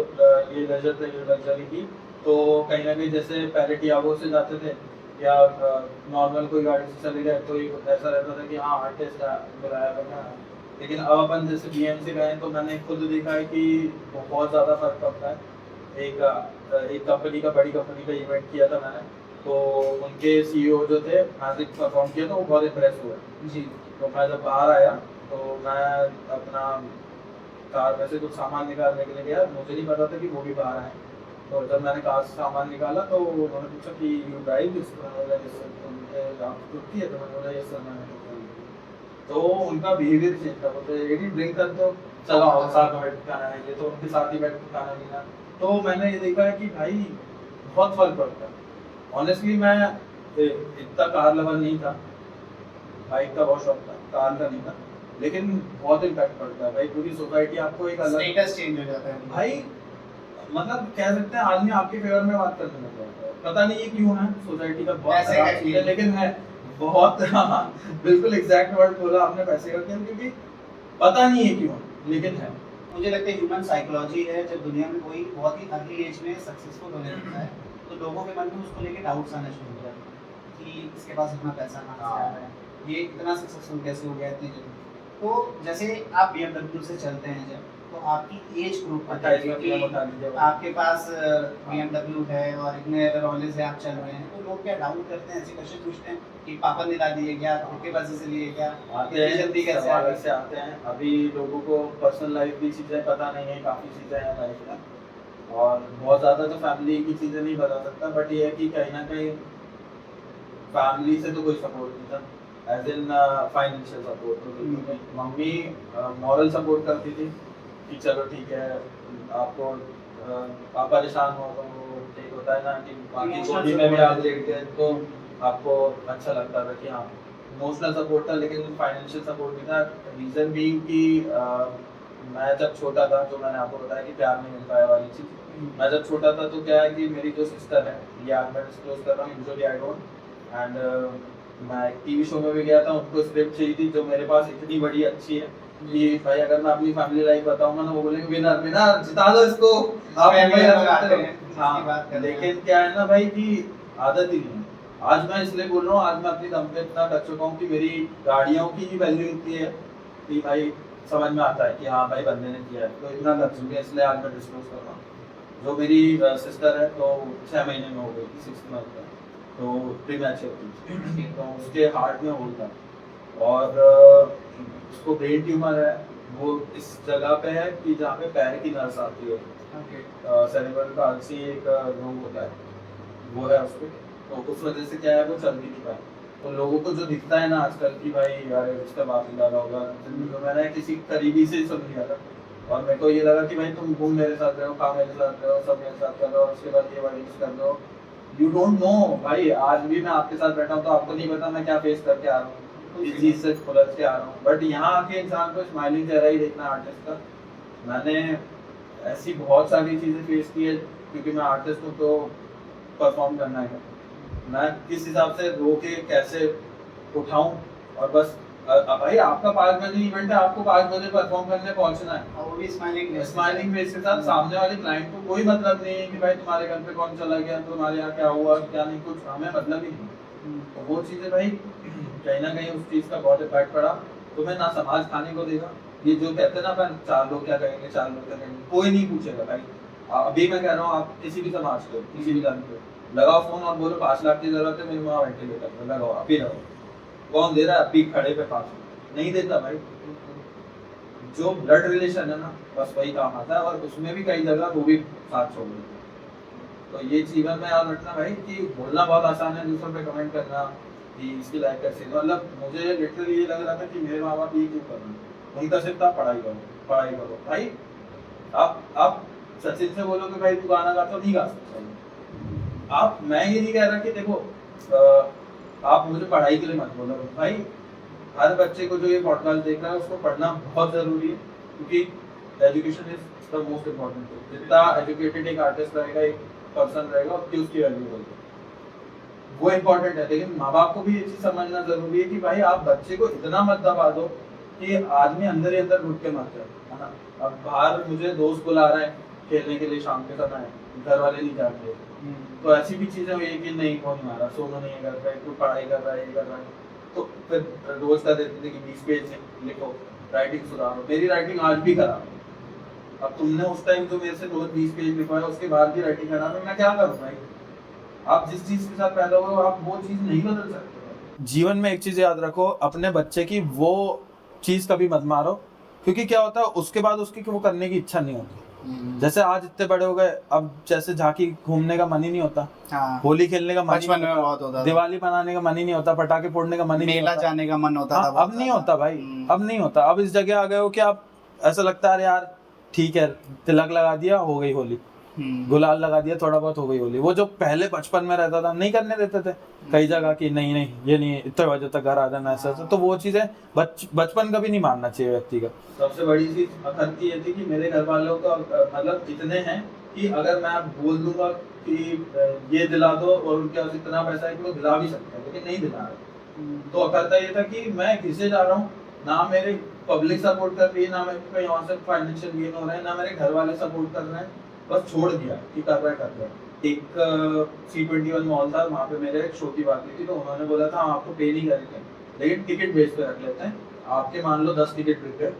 ये लग्जरी की, तो कहीं ना कहीं जैसे पहले टियागो से जाते थे या नॉर्मल कोई गाड़ी से चले गए तो ऐसा रहता था कि हाँ आर्टिस्ट बुलाया करना है। लेकिन अब अपन जैसे BM से गए तो मैंने खुद देखा है कि बहुत ज़्यादा फर्क पड़ता है। एक कंपनी का, बड़ी कंपनी का इवेंट किया था मैंने, तो उनके CEO जो थे मैजिक परफॉर्म किया तो वो बहुत इम्प्रेस हुए जी। तो मैं जब बाहर आया तो मैं अपना कार में से कुछ सामान निकालने के लिए गया, मुझे नहीं पता था कि वो भी बाहर आए। तो जब मैंने कार से सामान निकाला तो उन्होंने पूछा कि यू ड्राइव दिस, है तो मैंने बोला यस सर मैंने। तो उनका बिहेवियर चेंज था, बोलते यदि ड्रिंक कर तो चलो और साथ में बैठ के खाना है, ये तो उनके साथ ही बैठ के खाना पीना। तो मैंने ये देखा है कि भाई बहुत फर्क पड़ता है। ऑनेस्टली मैं इतना कार लवर नहीं था, बाइक का बहुत शौक था, कार का नहीं था, लेकिन बहुत इम्पैक्ट पड़ता है भाई। पूरी सोसाइटी आपको एक अलग स्टेटस चेंज हो जाता है भाई, मतलब कह सकते हैं आदमी आपके फेवर में बात करने लग जाता है। पता नहीं ये क्यों है, सोसाइटी का बहुत खराब चीज है, लेकिन है बहुत। हाँ, बिल्कुल एग्जैक्ट वर्ड बोला आपने, पैसे का खेल, क्योंकि पता नहीं है क्यों लेकिन है। मुझे लगता है ह्यूमन साइकोलॉजी है, जब दुनिया में कोई बहुत ही अर्ली एज में सक्सेसफुल होने लगता है तो लोगों के मन में उसको लेके डाउट्स आना शुरू हो जाते हैं कि इसके पास इतना पैसा कहाँ से आ रहा है, ये इतना सक्सेसफुल कैसे हो गया इतनी जल्दी। तो जैसे आप BMW से चलते हैं जब, तो आपकी एज ग्रुप बताइए कि आपके पास BMW है और इतने रॉलेज है, आप चल रहे हैं, तो लोग क्या डाउट करते हैं, ऐसे क्वेश्चन पूछते हैं कि पापा ने ला दिए क्या, आपके पैसे से लिए क्या, आते हैं जल्दी कैसे आ गए? से आते हैं। अभी लोगों को पर्सनल लाइफ की चीज़ें पता नहीं है, काफ़ी चीज़ें हैं लाइफ में, और बहुत ज़्यादा तो फैमिली की चीज़ें नहीं बता सकता, बट ये है कि कहीं ना कहीं फैमिली से तो कोई सपोर्ट नहीं था, एज इन फाइनेंशियल सपोर्ट। तो मम्मी मॉरल सपोर्ट करती थी कि चलो ठीक है, आपको आप परेशान हो तो ठीक होता है ना कि बाकी छोटी में भी आप देखते हैं तो आपको अच्छा लगता था कि हाँ इमोशनल सपोर्ट था, लेकिन फाइनेंशियल सपोर्ट भी था। रीज़न भी कि मैं जब छोटा था, जो मैंने आपको बताया कि प्यार नहीं मिल पाया वाली चीज़, मैं जब छोटा था तो क्या है कि मेरी जो सिस्टर है, ये आज मैं डिस्क्लोज कर रहा हूँ, यूजुअली आई डोंट, एंड मैं टीवी शो में भी गया था, उनको स्क्रिप्ट चाहिए थी जो मेरे पास इतनी बड़ी अच्छी है कि भाई अगर मैं अपनी फैमिली लाइफ बताऊंगा ना, वो बोलेंगे विनर विनर जिता दो इसको, आप Family मुंबई लोग आ आते सकते हैं, हो। जिसकी हाँ, बात कर रहे हैं। लेकिन क्या है ना भाई कि आदत ही नहीं है। आज मैं इसलिए बोल रहा हूँ, आज मैं अपनी दम पे इतना कर चुका हूँ कि मेरी गाड़ियों की ही वैल्यू इतनी है कि भाई समझ में आता है कि हाँ भाई बंदे ने किया है, तो इतना कर चुके हैं, इसलिए आज मैं डिस्क्लोज कर रहा हूँ। जो मेरी सिस्टर है तो 6 महीने में हो गई, 6 मंथ में, तो प्री मैच्योर थी, तो उसके हार्ट में होल था और उसको ब्रेन ट्यूमर है। वो इस जगह पे है कि जहाँ पे पैर की नर्स आती है, सेरेब्रल पाल्सी एक रोग होता है, वो है उसको। तो उस वजह से क्या है, वो चल भी नहीं पाए। तो लोगों को जो दिखता है ना आजकल कि भाई यार इसका बाप ही डाला होगा, तो मैंने किसी करीबी से सुन लिया था और मेरे को ये लगा कि भाई तुम घूम मेरे साथ रहो, काम मेरे साथ रहो, सब मेरे साथ कर रहे हो, उसके बाद ये वर्डिंग्स कर रहे हो। यू डोंट नो भाई, आज भी मैं आपके साथ बैठा हूँ तो आपको नहीं पता मैं क्या फेस करके आ रहा हूँ, इस चीज से खुलस के आ रहा हूँ। बट यहाँ आके इंसान को स्माइलिंग चेहरा ही देखना आर्टिस्ट का। मैंने ऐसी बहुत सारी चीजें फेस की है, क्योंकि मैं आर्टिस्ट हूँ तो परफॉर्म करना है। मैं किस हिसाब से रो के कैसे उठाऊं, और बस भाई आपका 5 बजे इवेंट है, आपको 5 बजे परफॉर्म करने पहुंचना है, और वो भी स्माइलिंग फेस के साथ। सामने वाले क्लाइंट को कोई मतलब नहीं है कि भाई तुम्हारे घर पे कौन चला गया, तुम्हारे यहाँ क्या हुआ क्या नहीं, कुछ हमें मतलब ही नहीं। तो वो चीजें भाई कहीं ना कहीं उस चीज का बहुत इफेक्ट पड़ा। तुम्हें ना समाज खाने को देगा, ये जो कहते हैं ना अपन 4 लोग क्या कहेंगे, 4 लोग क्या कहेंगे, कोई नहीं पूछेगा भाई। अभी मैं कह रहा हूँ, आप किसी भी समाज को, किसी भी धर्म को लगाओ फोन और बोलो 5 लाख की जरूरत है, मेरे वहाँ वेंटिलेटर पे लगाओ, अभी लगाओ। कौन दे रहा है? अभी खड़े पे 5 नहीं देता भाई। जो ब्लड रिलेशन है ना, बस वही काम आता है, और उसमें भी कई जगह वो भी साथ छोड़ देते हैं। तो ये जीवन में याद रखना भाई कि बोलना बहुत आसान है, दूसरों पे कमेंट करना कि इसकी लाइफ कैसी है। मतलब मुझे लिटरली ये लग रहा था कि मेरे माँ बाप ये क्यों कर रहे हैं, उनका सिर्फ था पढ़ाई करो पढ़ाई करो। भाई आप सचिन से बोलो कि भाई तू गाना गाता, नहीं गा सकता आप। मैं ये नहीं कह रहा कि देखो आप मुझे पढ़ाई के लिए मत बोलो भाई। हर बच्चे को जो ये पॉडकास्ट देख रहा है उसको पढ़ना बहुत जरूरी है, क्योंकि education is the most important thing. जितना एजुकेटेड एक आर्टिस्ट रहेगा, एक पर्सन रहेगा, उतनी उसकी वैल्यू होगी, वो इम्पोर्टेंट है। लेकिन माँ बाप को भी ये चीज समझना जरूरी है कि भाई आप बच्चे को इतना मत दबा दो कि आदमी अंदर ही अंदर घुट के मर जाए, है ना। अब बाहर मुझे दोस्त बुला रहे हैं खेलने के लिए शाम के समय, घर वाले नहीं जाते, तो ऐसी भी चीजें हुई कि नहीं कौन मारा, सोना नहीं कर रहा है, तू पढ़ाई कर रहा है, ये कर रहा है। तो फिर रोज का देते थे कि 20 पेज लिखो, राइटिंग सुधारो। मेरी राइटिंग आज भी खराब है। अब तुमने उस टाइम जो मेरे से रोज 20 पेज लिखवाया, उसके बाद भी राइटिंग खराब है, मैं क्या करूँ भाई। आप जिस चीज के साथ पैदा हुए हो, आप वो चीज नहीं बदल सकते। जीवन में एक चीज याद रखो, अपने बच्चे की वो चीज कभी मत मारो, क्योंकि क्या होता है उसके बाद उसकी वो करने की इच्छा नहीं होती। जैसे आज इतने बड़े हो गए, अब जैसे झांकी घूमने का मन ही नहीं होता, हाँ। होली खेलने का मन ही बचपन नहीं में बहुत होता, होता था। दिवाली मनाने का मन ही नहीं होता, पटाखे फोड़ने का मन ही नहीं मेला होता, जाने का मन होता था हाँ, बहुत अब नहीं ज्यादा। होता भाई, अब नहीं होता। अब इस जगह आ गए हो कि आप ऐसा लगता है अरे यार ठीक है, तिलक लगा दिया हो गई होली, गुलाल लगा दिया थोड़ा बहुत हो गई होली। वो जो पहले बचपन में रहता था, नहीं करने देते थे कई जगह की, नहीं नहीं ये नहीं, इतने बजे तक घर आ जाना ऐसा। तो वो चीजें बचपन कभी नहीं मानना चाहिए व्यक्ति का। सबसे बड़ी चीज अखरती ये थी कि मेरे घर वालों का मतलब इतने हैं कि अगर मैं बोल दूंगा कि ये दिला दो, और उनके पास इतना पैसा है कि वो दिला भी सकते हैं, लेकिन नहीं दिला रहे। तो अखरता ये था कि मैं किसे जा रहा हूँ, ना मेरे पब्लिक सपोर्ट कर रही है, ना मेरे को यहाँ से फाइनेंशियल गेन हो रहा है, ना मेरे घर वाले सपोर्ट कर रहे हैं। बस छोड़ दिया कि कर रहा है। एक C21 मॉल था, वहाँ पे मेरे एक शो की बात हुई थी, तो उन्होंने बोला था हम आपको पे नहीं करेंगे, लेकिन टिकट बेस पे रख लेते हैं। आपके मान लो 10 टिकट बिक गए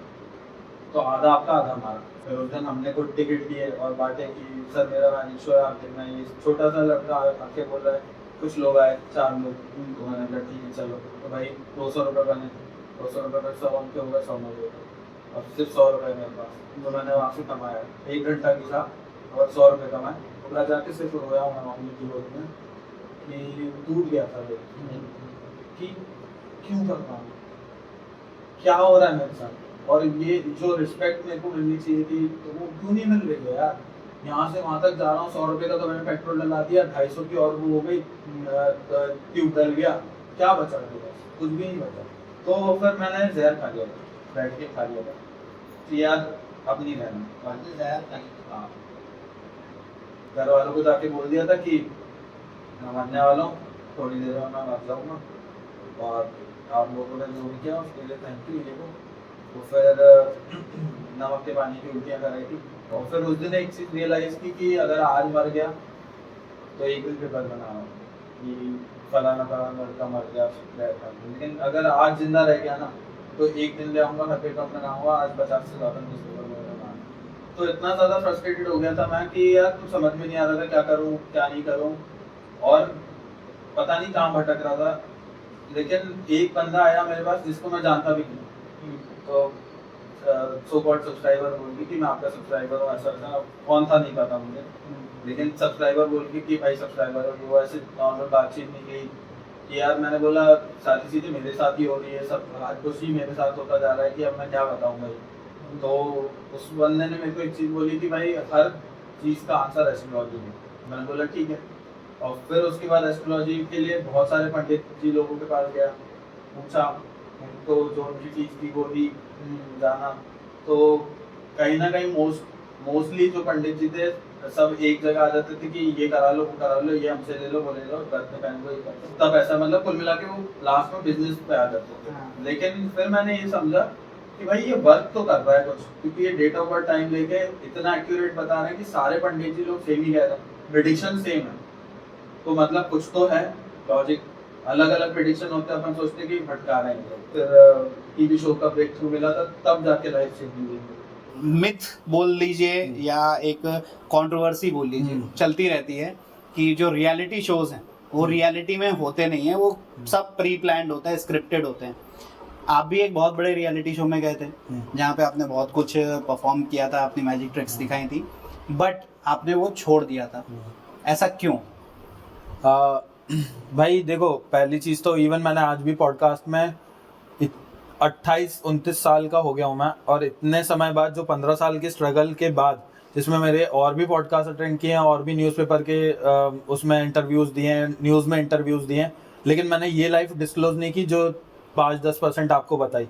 तो आधा आपका आधा हमारा। फिर उस दिन हमने कुछ टिकट दिए और बांटे कि सर मेरा मैजिक शो है, आप देखना। ये छोटा सा लड़का आके बोल रहा है, कुछ लोग आए 4 लोग, तो मैंने कहा ठीक है चलो। तो भाई 200 रुपये बने, 200 रुपये में 100 उनके हो गए, 100 में हो गए, और सिर्फ 100 रुपये मेरे पास। तो मैंने वहाँ से कमाया, 1 घंटा की था और 100 रुपये कमाए। पूरा जाके सिर्फ रोया हूँ मैं मम्मी की गोद में कि टूट गया था कि क्यों कर रहा हूँ, क्या हो रहा है मेरे साथ। और ये जो रिस्पेक्ट मेरे को मिलनी चाहिए थी तो वो क्यों नहीं मिल रही है यार। यहाँ से वहाँ तक जा रहा हूँ, 100 रुपये का तो मैंने पेट्रोल डला दिया, 250 की और वो हो गई, ट्यूब डल गया, क्या बचा मेरे पास? कुछ भी नहीं बचा। तो फिर मैंने जहर खा लिया था, बैठ के खा लिया था कि यार अब नहीं रहना। हाँ, घर वालों को जाके बोल दिया था कि मैं मरने वाला हूँ, थोड़ी देर में मैं भाग जाऊँगा, और आप लोगों ने जो भी किया उसके लिए थैंक यू। ये वो तो फिर नमक के पानी की उल्टियाँ कराई थी। और फिर उस दिन एक चीज़ रियलाइज़ की कि अगर आज मर गया तो एक दिन पेपर बनाना कि फलाना फलाना लड़का मर गया रहता, लेकिन अगर आज जिंदा रह गया ना तो एक दिन ले आऊँगा, हर पेपर बनाऊँगा, आज 50 से ज़्यादा न्यूज़पेपर में बनाना। तो इतना ज़्यादा फ्रस्ट्रेटेड हो गया था मैं कि यार कुछ समझ में नहीं आ रहा था क्या करूँ क्या नहीं करूँ, और पता नहीं कहाँ भटक रहा था। लेकिन एक बंदा आया मेरे पास जिसको मैं जानता भी नहीं, तो सो कॉल्ड सब्सक्राइबर बोल के कि मैं आपका सब्सक्राइबर हूँ, ऐसा था, कौन था नहीं पता मुझे, लेकिन सब्सक्राइबर बोल के कि भाई सब्सक्राइबर है। वो ऐसे नॉर्मल बातचीत नहीं गई कि यार मैंने बोला सारी चीज़ें मेरे साथ ही हो रही है, सब आज कुछ ही मेरे साथ होता जा रहा है कि अब मैं क्या बताऊँ भाई। तो उस बंदे ने मेरे को एक चीज़ बोली कि भाई हर चीज़ का आंसर एस्ट्रोलॉजी में। मैंने बोला ठीक है, और फिर उसके बाद एस्ट्रोलॉजी के लिए बहुत सारे पंडित जी लोगों के पास गया, पूछा उनको जो उनकी चीज़ थी वो दी, जाना। तो कहीं ना कहीं मोस्टली जो पंडित जी थे सब एक जगह आ जाते थे कि ये करा लो वो करा लो, ये हमसे ले लो वो ले लो, घर में पहन लो ये कर लो, तब ऐसा मतलब कुल मिला के वो लास्ट में बिजनेस पे आ जाते थे। लेकिन फिर मैंने ये समझा कि भाई ये वर्क तो कर रहा है कुछ, क्योंकि ये डेट ऑफ बर्थ टाइम लेके इतना एक्यूरेट बता रहे हैं कि सारे पंडित जी लोग सेम ही कह रहे हैं, प्रेडिक्शन सेम है, तो मतलब कुछ तो है लॉजिक। अलग अलग प्रेडिक्शन होते हैं, अपन सोचते हैं कि भटका रहे हैं। फिर टीवी शो का ब्रेक थ्रू मिला था, तब जाके लाइफ चेंज हुई। मिथ बोल लीजिए या एक कंट्रोवर्सी बोल लीजिए, चलती रहती है कि जो रियलिटी शोज हैं वो रियलिटी में होते नहीं है, वो सब प्री प्लान्ड होता है, स्क्रिप्टेड होते हैं। आप भी एक बहुत बड़े रियलिटी शो में गए थे जहाँ पे आपने बहुत कुछ परफॉर्म किया था, अपनी मैजिक ट्रिक्स दिखाई थी, बट आपने वो छोड़ दिया था, ऐसा क्यों? भाई देखो, पहली चीज़ तो इवन मैंने आज भी पॉडकास्ट में 28-29 साल का हो गया हूँ मैं, और इतने समय बाद जो 15 साल के स्ट्रगल के बाद, जिसमें मेरे और भी पॉडकास्ट अटेंड किए हैं और भी न्यूज़पेपर के उसमें इंटरव्यूज़ दिए हैं, न्यूज़ में इंटरव्यूज़ दिए हैं, लेकिन मैंने ये लाइफ डिस्क्लोज नहीं की जो 5-10% आपको बताई।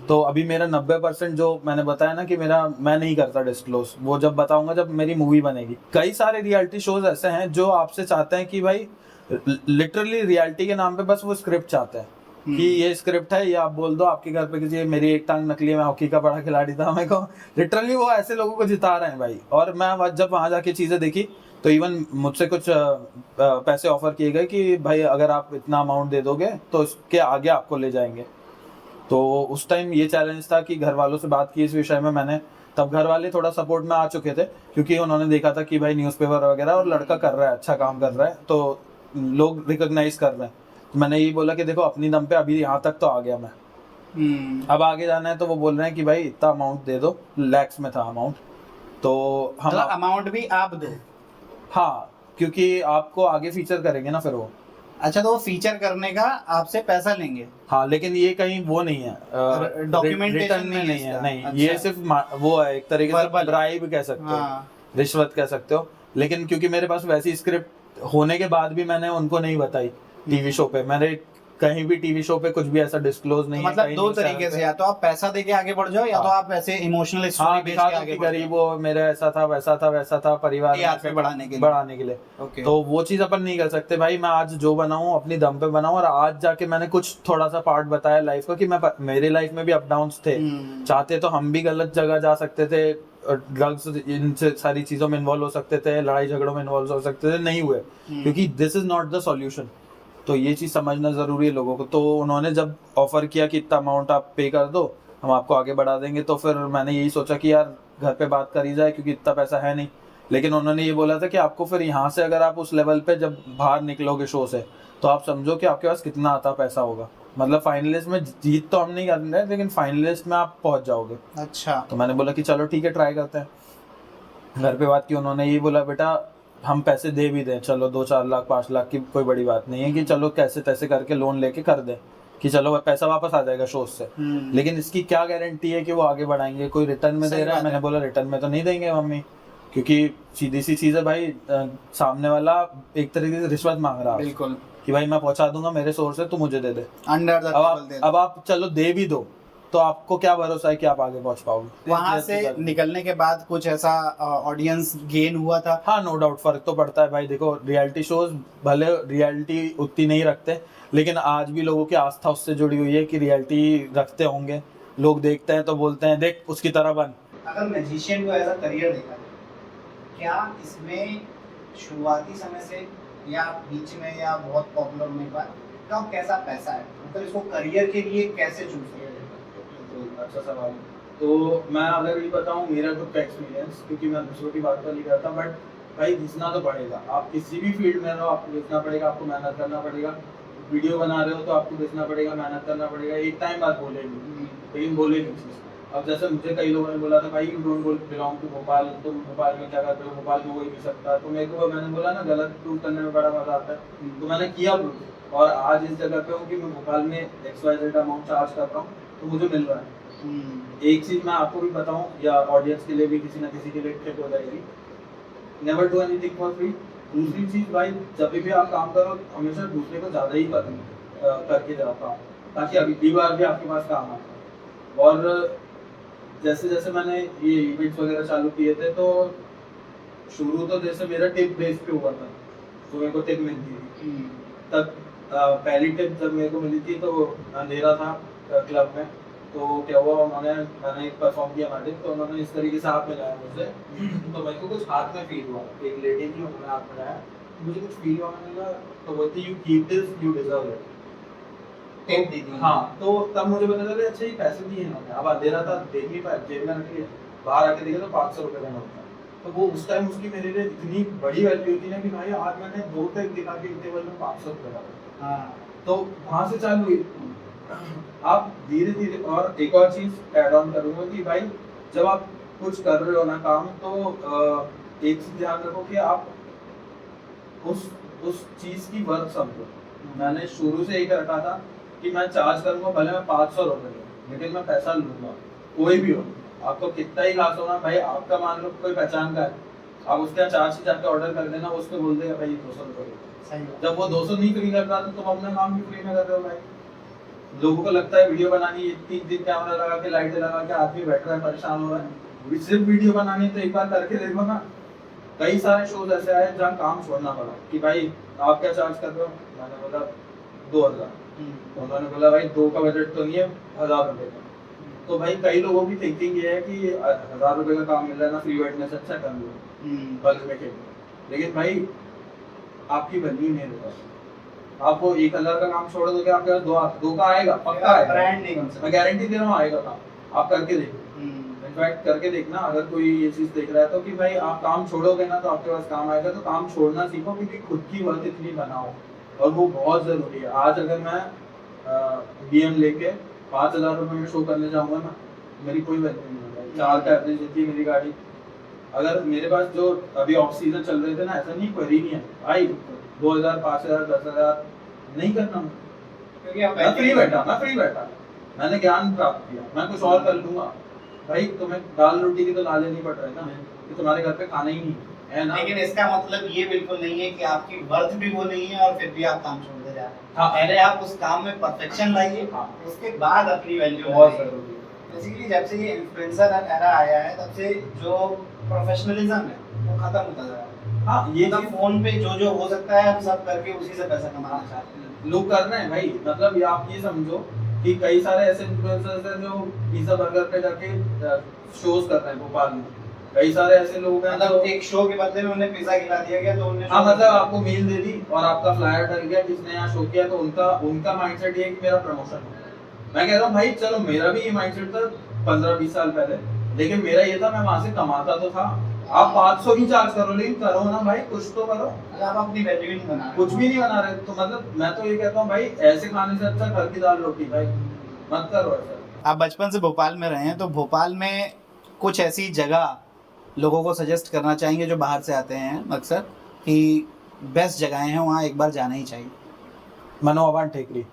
तो अभी मेरा 90% जो मैंने बताया ना कि मैं नहीं करता डिस्क्लोज, वो जब बताऊंगा जब मेरी मूवी बनेगी। कई सारे रियलिटी शोज ऐसे हैं जो आपसे चाहते हैं कि भाई लिटरली रियलिटी के नाम पे बस वो स्क्रिप्ट चाहते हैं कि ये स्क्रिप्ट है, ये आप बोल दो आपके घर पे किसी, मेरी एक टांग नकली है, मैं हॉकी का बड़ा खिलाड़ी था, मेरे को लिटरली वो ऐसे लोगों को जिता रहे हैं भाई। और मैं जब वहां जाके चीजें देखी तो इवन मुझसे कुछ पैसे ऑफर किए गए कि भाई अगर आप इतना अमाउंट दे दोगे तो इसके आगे आपको ले जाएंगे। तो उस टाइम ये चैलेंज था कि घर वालों से बात की इस विषय में मैंने, तब घर वाले थोड़ा सपोर्ट में आ चुके थे क्योंकि उन्होंने देखा था कि भाई न्यूज़पेपर वगैरह और लड़का कर रहा है, अच्छा काम कर रहा है, तो लोग रिकॉग्नाइज कर रहे हैं। तो मैंने यही बोला कि देखो अपनी दम पे अभी यहाँ तक तो आ गया मैं, अब आगे जाना है। तो वो बोल रहे हैं कि भाई इतना अमाउंट दे दो, लैक्स में था अमाउंट, तो हम अमाउंट भी आप दो? हाँ, क्योंकि आपको आगे फीचर करेंगे ना फिर वो। अच्छा, तो वो फीचर करने का आपसे पैसा लेंगे? हाँ, लेकिन ये कहीं वो नहीं है, डॉक्यूमेंटेशन में नहीं है, नहीं। अच्छा। ये सिर्फ वो है, एक तरीके से ब्राइब कह सकते हो, रिश्वत कह सकते हो। लेकिन क्योंकि मेरे पास वैसी स्क्रिप्ट होने के बाद भी मैंने उनको नहीं बताई टीवी शो पे, मैंने कहीं भी टीवी शो पे कुछ भी ऐसा डिस्क्लोज नहीं है। मतलब दो तरीके से, या तो आप पैसा देके आगे बढ़ जाओ, या तो आप ऐसे इमोशनल स्टोरी बेस के आगे गरीब हो, मेरा ऐसा था वैसा था वैसा था, परिवार में बढ़ाने के लिए। Okay. तो वो चीज अपन नहीं कर सकते भाई। मैं आज जो बनाऊं अपनी दम पे बनाऊं, और आज जाके मैंने कुछ थोड़ा सा पार्ट बताया लाइफ का कि मेरी लाइफ में भी अप डाउन्स थे, चाहते तो हम भी गलत जगह जा सकते थे, ड्रग्स इन सारी चीजों में इन्वॉल्व हो सकते थे, लड़ाई झगड़ों में इन्वॉल्व हो सकते थे, नहीं हुए क्योंकि this is not the solution. तो ये चीज समझना जरूरी है लोगों को। तो उन्होंने जब ऑफर किया कि इतना अमाउंट आप पे कर दो, हम आपको आगे बढ़ा देंगे, तो फिर मैंने यही सोचा कि यार घर पे बात करी जाए क्योंकि इतना पैसा है नहीं। लेकिन उन्होंने ये बोला था कि आपको फिर यहाँ से अगर आप उस लेवल पे जब बाहर निकलोगे शो से, तो आप समझो कि आपके पास कितना आता पैसा होगा। मतलब फाइनलिस्ट में जीत तो हम नहीं कर रहे, लेकिन फाइनलिस्ट में आप पहुंच जाओगे। अच्छा। तो मैंने बोला कि चलो ठीक है, ट्राई करते हैं। घर पे बात की, उन्होंने ये बोला बेटा हम पैसे दे भी दें, चलो 2-4 लाख 5 लाख की कोई बड़ी बात नहीं है, कि चलो कैसे तैसे करके लोन लेके कर दें कि चलो पैसा वापस आ जाएगा शो से। लेकिन इसकी क्या गारंटी है कि वो आगे बढ़ाएंगे, कोई रिटर्न में दे रहा है? मैंने बोला रिटर्न में तो नहीं देंगे मम्मी, क्योंकि सीधी सी चीज है भाई, सामने वाला एक तरीके से रिश्वत मांग रहा है कि भाई मैं पहुंचा दूंगा मेरे सोर्स से, तू मुझे दे दे। अंडर द अब आप चलो दे भी दो, तो आपको क्या भरोसा है कि आप आगे पहुंच पाओगे वहां से निकलने के बाद कुछ ऐसा ऑडियंस गेन हुआ था? हाँ, नो डाउट फर्क तो पड़ता है भाई। देखो, रियलिटी शोज भले रियलिटी उतनी नहीं रखते, लेकिन आज भी लोगों की आस्था उससे जुड़ी हुई है कि रियलिटी रखते होंगे। लोग देखते हैं तो बोलते हैं देख उसकी तरह बन। अगर मैजिशियन को एज अ करियर देखा जाए, क्या इसमें शुरुआती समय से या बीच में या बहुत पॉपुलर होने के बाद कब कैसा पैसा है, मतलब इसको करियर के लिए कैसे चूज किया जाए? तो अच्छा सवाल है। तो मैं अगर ये बताऊं मेरा खुद का एक्सपीरियंस, क्योंकि मैं दूसरों की बात पर नहीं करता, बट भाई घिसना तो पड़ेगा। आप किसी भी फील्ड में रहो, आपको घिसना पड़ेगा, आपको मेहनत करना पड़ेगा। वीडियो बना रहे हो तो आपको घिसना पड़ेगा, मेहनत करना पड़ेगा। एक टाइम बाद बोलेगी, लेकिन बोलेगी चीज़। अब जैसे मुझे कई लोगों ने बोला था भाई you don't belong to Bhopal, तुम भोपाल में क्या करते हो, भोपाल में हो ही नहीं सकता। तो मेरे को, मैंने बोला ना, गलत प्रूव करने में बड़ा मजा आता है। तो मैंने किया प्रूव, और आज इस जगह पे हूँ कि मैं भोपाल में XYZ अमाउंट चार्ज कर रहा हूँ, तो मुझे मिल रहा है। एक चीज मैं आपको भी बताऊं, या ऑडियंस के लिए भी, किसी ना किसी के लिए टिप हो जाएगी, never do anything for free. दूसरी चीज भाई, जब भी आप काम करो हमेशा दूसरे को ज्यादा ही करके जाता हूँ, ताकि अगली बार भी आपके पास काम आए। और जैसे जैसे मैंने ये इवेंट्स वगैरह चालू किए थे, तो शुरू तो जैसे मेरा टिप बेस पे हुआ था, तो मेरे को टिप मिलती थी। तब पहली टिप जब मेरे को मिली थी तो अंधेरा था क्लब में। तो क्या हुआ, मैंने एक परफॉर्म किया मैजिक, तो उन्होंने इस तरीके से हाथ मिलाया मुझसे। तो मेरे को कुछ हाथ में फील हुआ, एक लेडी थी, उन्होंने हाथ मिलाया, मुझे कुछ फील हुआ। मैंने कहा, तो बोलती you keep this, you deserve it. Tip दी थी। हाँ, तो तब मुझे पता चला अच्छा ये पैसे दिए इन्होंने। अब अंधेरा था, देख नहीं पाया, जेब में रख लिया, बाहर आके देखा तो 500 रुपये का नोट था। तो वो उस टाइम उसकी मेरे लिए इतनी बड़ी वैल्यू थी ना कि भाई आज मैंने 2 तक दिखा के टेबल में 500 रुपये का। हाँ, तो वहां से चालू हुई। आप धीरे धीरे, और एक और चीज ऐड ऑन करूंगा कि भाई जब आप कुछ कर रहे हो ना काम, तो एक चीज ध्यान रखो कि आप उस चीज की वर्थ समझो। मैंने शुरू से एक रखा था कि मैं चार्ज करूंगा, भले मैं 500 रुपये, लेकिन मैं पैसा लूंगा, कोई भी हो। आपको कितना ही खास होना भाई, आपका मान लो कोई पहचान का है, आप उसके यहाँ चार्ज से जाकर ऑर्डर कर देना, वो उसको बोल देगा भाई 200 रुपये। जब वो 200 नहीं फ्री कर रहा, तो तुम अपना काम भी फ्री में कर रहे हो भाई। लोगों को लगता है वीडियो बनानी है, 3 दिन कैमरा लगा के, लाइटें लगा के आदमी बैठ रहा है, परेशान हो रहा है। सिर्फ वीडियो बनानी है तो एक बार करके देखो ना। कई सारे शोज ऐसे आए जहाँ काम छोड़ना पड़ा कि भाई आप क्या चार्ज कर रहे हो, मैंने बोला 2000। तो उन्होंने बोला भाई 2 का बजट तो नहीं है, 1000 रुपये का। तो भाई कई लोगों की थिंकिंग ये है कि 1000 रुपये का काम मिल रहा है ना, फ्री बैठने से अच्छा कर लो, बल्क में खेलो। लेकिन भाई आपकी वैल्यू नहीं रहेगा। आप वो 1000 का काम छोड़ दोगे, आपके पास 2 का आएगा, पक्का आएगा, ब्रांड नहीं बन सकता। मैं गारंटी दे रहा हूँ आएगा काम। आप करके देखो, इनफैक्ट करके देखना। अगर कोई ये चीज देख रहा है तो कि भाई आप काम छोड़ोगे ना तो आपके पास काम आएगा। तो काम छोड़ना सीखो, क्योंकि खुद की वर्थ इतनी बनाओ, और वो बहुत जरूरी है। आज अगर मैं BM लेके 5000 रुपये में शो करने जाऊंगा ना, मेरी कोई वैल्यू नहीं होगा। 4 का एवरेज देती है मेरी गाड़ी। अगर मेरे पास जो अभी ऑफ सीजन चल रहे थे ना, ऐसा नहीं, क्वेरी नहीं है भाई 2000, 5000, 10,000 नहीं करना। क्योंकि आप मैं फ्री बैठा, मैंने ज्ञान प्राप्त किया, मैं कुछ और कर लूंगा। भाई तुम्हें दाल रोटी की तो लाले नहीं पड़ रहे ना, कि तुम्हारे घर पे खाना ही नहीं है ना। लेकिन इसका मतलब ये बिल्कुल नहीं है कि आपकी वर्थ भी वो नहीं है और फिर भी आप काम छोड़ते जा रहे हैं। हाँ। पहले आप उस काम में परफेक्शन लाइए, हाँ। उसके बाद अपनी वैल्यू बहुत जरूरी है। बेसिकली जब से ये इन्फ्लुएंसर एरा आया है, तब से जो प्रोफेशनलिज्म है वो खत्म होता जा रहा है। हाँ, ये मतलब फोन पे जो हो सकता है हम सब करके उसी से पैसा कमाना चाहते हैं। लोग कर रहे हैं भाई। मतलब ये आप ये समझो कि कई सारे ऐसे इन्फ्लुएंसर्स हैं जो पिज्जा बर्गर पे जाके शोज कर रहे हैं भोपाल में। कई सारे ऐसे लोग हैं मतलब जो एक शो के बदले में उन्हें पिज्जा खिला दिया गया, तो उन्हें हाँ, मतलब आपको मील दे दी और आपका फ्लायर डल गया, किसने यहाँ शो किया, तो उनका माइंडसेट ये है कि मेरा प्रमोशन हो। मैं कह रहा हूँ भाई चलो, मेरा भी ये माइंडसेट था 15-20 साल पहले, लेकिन मेरा ये था मैं वहां से कमाता तो था। आप 500 ही चार्ज करो, लेकिन करो ना भाई, कुछ तो करो। आप अपनी वैल्यू नहीं बना रहे। कुछ भी नहीं बना रहे। तो मतलब मैं तो ये कहता हूँ भाई, ऐसे खाने से अच्छा घर की दाल रोटी भाई मत करो ऐसा। आप बचपन से भोपाल में रहे हैं, तो भोपाल में कुछ ऐसी जगह लोगों को सजेस्ट करना चाहेंगे जो बाहर से आते हैं अक्सर, कि बेस्ट जगहें हैं वहाँ एक बार जाना ही चाहिए? मनोवाबान टेकरी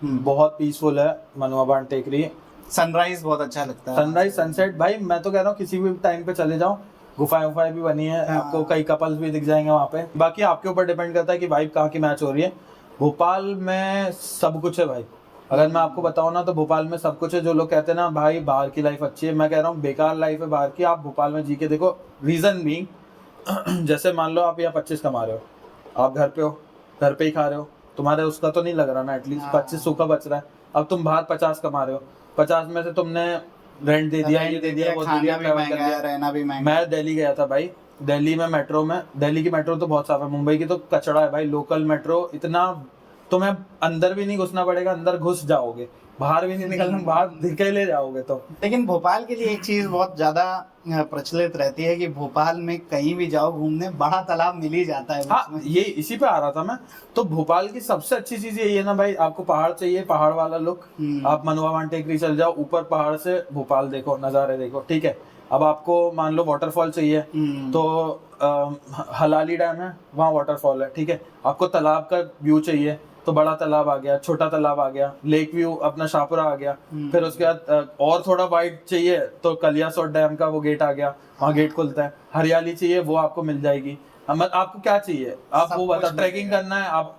बहुत पीसफुल है। मनोवाबान टेकरी, सनराइज बहुत अच्छा लगता है, सनराइज सनसेट भाई मैं तो कह रहा हूँ किसी भी टाइम पे चले जाओ। गुफाएं वुफाएं भी बनी है, हाँ। आपको कई कपल्स भी दिख जाएंगे वहाँ पे। बाकी आपके ऊपर डिपेंड करता है कि वाइब कहाँ की मैच हो रही है। भोपाल में सब कुछ है भाई, अगर मैं आपको बताऊं ना तो भोपाल में सब कुछ है। जो लोग कहते हैं ना भाई बाहर की लाइफ अच्छी है, मैं कह रहा हूँ बेकार लाइफ है बाहर की, आप भोपाल में जी के देखो। रीजन बीइंग जैसे मान लो आप यहाँ 25 कमा रहे हो, आप घर पे हो, घर पे ही खा रहे हो, तुम्हारे उसका तो नहीं लग रहा ना, एटलीस्ट 25 सूखा बच रहा है। अब तुम बाहर 50 कमा रहे हो, 50 में से तुमने रेंट दे दिया, ये दे दिया, वो दे दिया, खाना भी travel कर महंगा है, लिया। रहना भी महंगा है। मैं दिल्ली गया था भाई, दिल्ली में मेट्रो में, दिल्ली की मेट्रो तो बहुत साफ है, मुंबई की तो कचड़ा है भाई। लोकल मेट्रो इतना, तुम्हें अंदर भी नहीं घुसना पड़ेगा, अंदर घुस जाओगे, बाहर भी नहीं निकलना, बाहर निकले जाओगे तो। लेकिन भोपाल के लिए एक चीज बहुत ज्यादा प्रचलित रहती है कि भोपाल में कहीं भी जाओ घूमने, बड़ा तालाब मिल ही जाता है हाँ, बीच में। ये इसी पे आ रहा था मैं। तो भोपाल की सबसे अच्छी चीज यही है ना भाई, आपको पहाड़ चाहिए, पहाड़ वाला लुक, आप मनवावान टेकरी चल जाओ, ऊपर पहाड़ से भोपाल देखो, नजारे देखो, ठीक है। अब आपको मान लो वाटरफॉल चाहिए तो हलाली डैम है, वहाँ वाटरफॉल है, ठीक है। आपको तालाब का व्यू चाहिए तो बड़ा तालाब आ गया, छोटा तालाब आ गया, लेक व्यू अपना शाहपुरा आ गया। फिर उसके बाद और थोड़ा वाइड चाहिए तो कलियासोत डैम का वो गेट आ गया, वहाँ गेट खुलता है। हरियाली चाहिए वो आपको मिल जाएगी। आपको क्या चाहिए आप सब वो कुछ बताओ। मिल ट्रैकिंग जाएगा। करना है, आप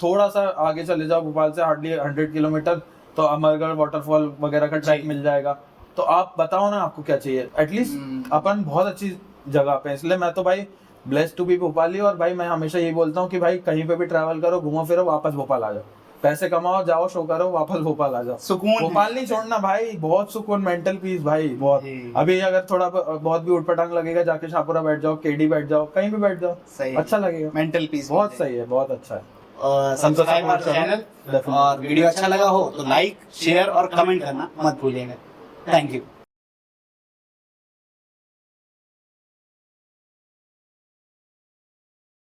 थोड़ा सा आगे चले जाओ, भोपाल से हार्डली 100 किलोमीटर, तो अमरगढ़ वाटरफॉल वगैरह का ट्रैक मिल जाएगा। तो आप बताओ ना आपको क्या चाहिए। एटलीस्ट अपन बहुत अच्छी जगह पे, इसलिए मैं तो भाई ब्लेस्ड टू बी भोपाली। और भाई मैं हमेशा यही बोलता हूँ कि भाई कहीं पे भी ट्रैवल करो, घूमो फिरो, वापस भोपाल आ जाओ, पैसे कमाओ, जाओ शो करो, वापस भोपाल आ जाओ। सुकून है। भोपाल नहीं छोड़ना भाई, बहुत सुकून, मेंटल पीस भाई बहुत। जी। अभी अगर थोड़ा बहुत भी उठपटांग लगेगा, जाके शाहपुरा बैठ जाओ, केडी बैठ जाओ, कहीं भी बैठ जाओ, सही अच्छा लगेगा। मेंटल पीस बहुत सही है, बहुत अच्छा है। सब्सक्राइब हमारे चैनल, Definitely. और वीडियो अच्छा लगा हो तो लाइक, शेयर और कमेंट करना मत भूलिएगा। Thank you.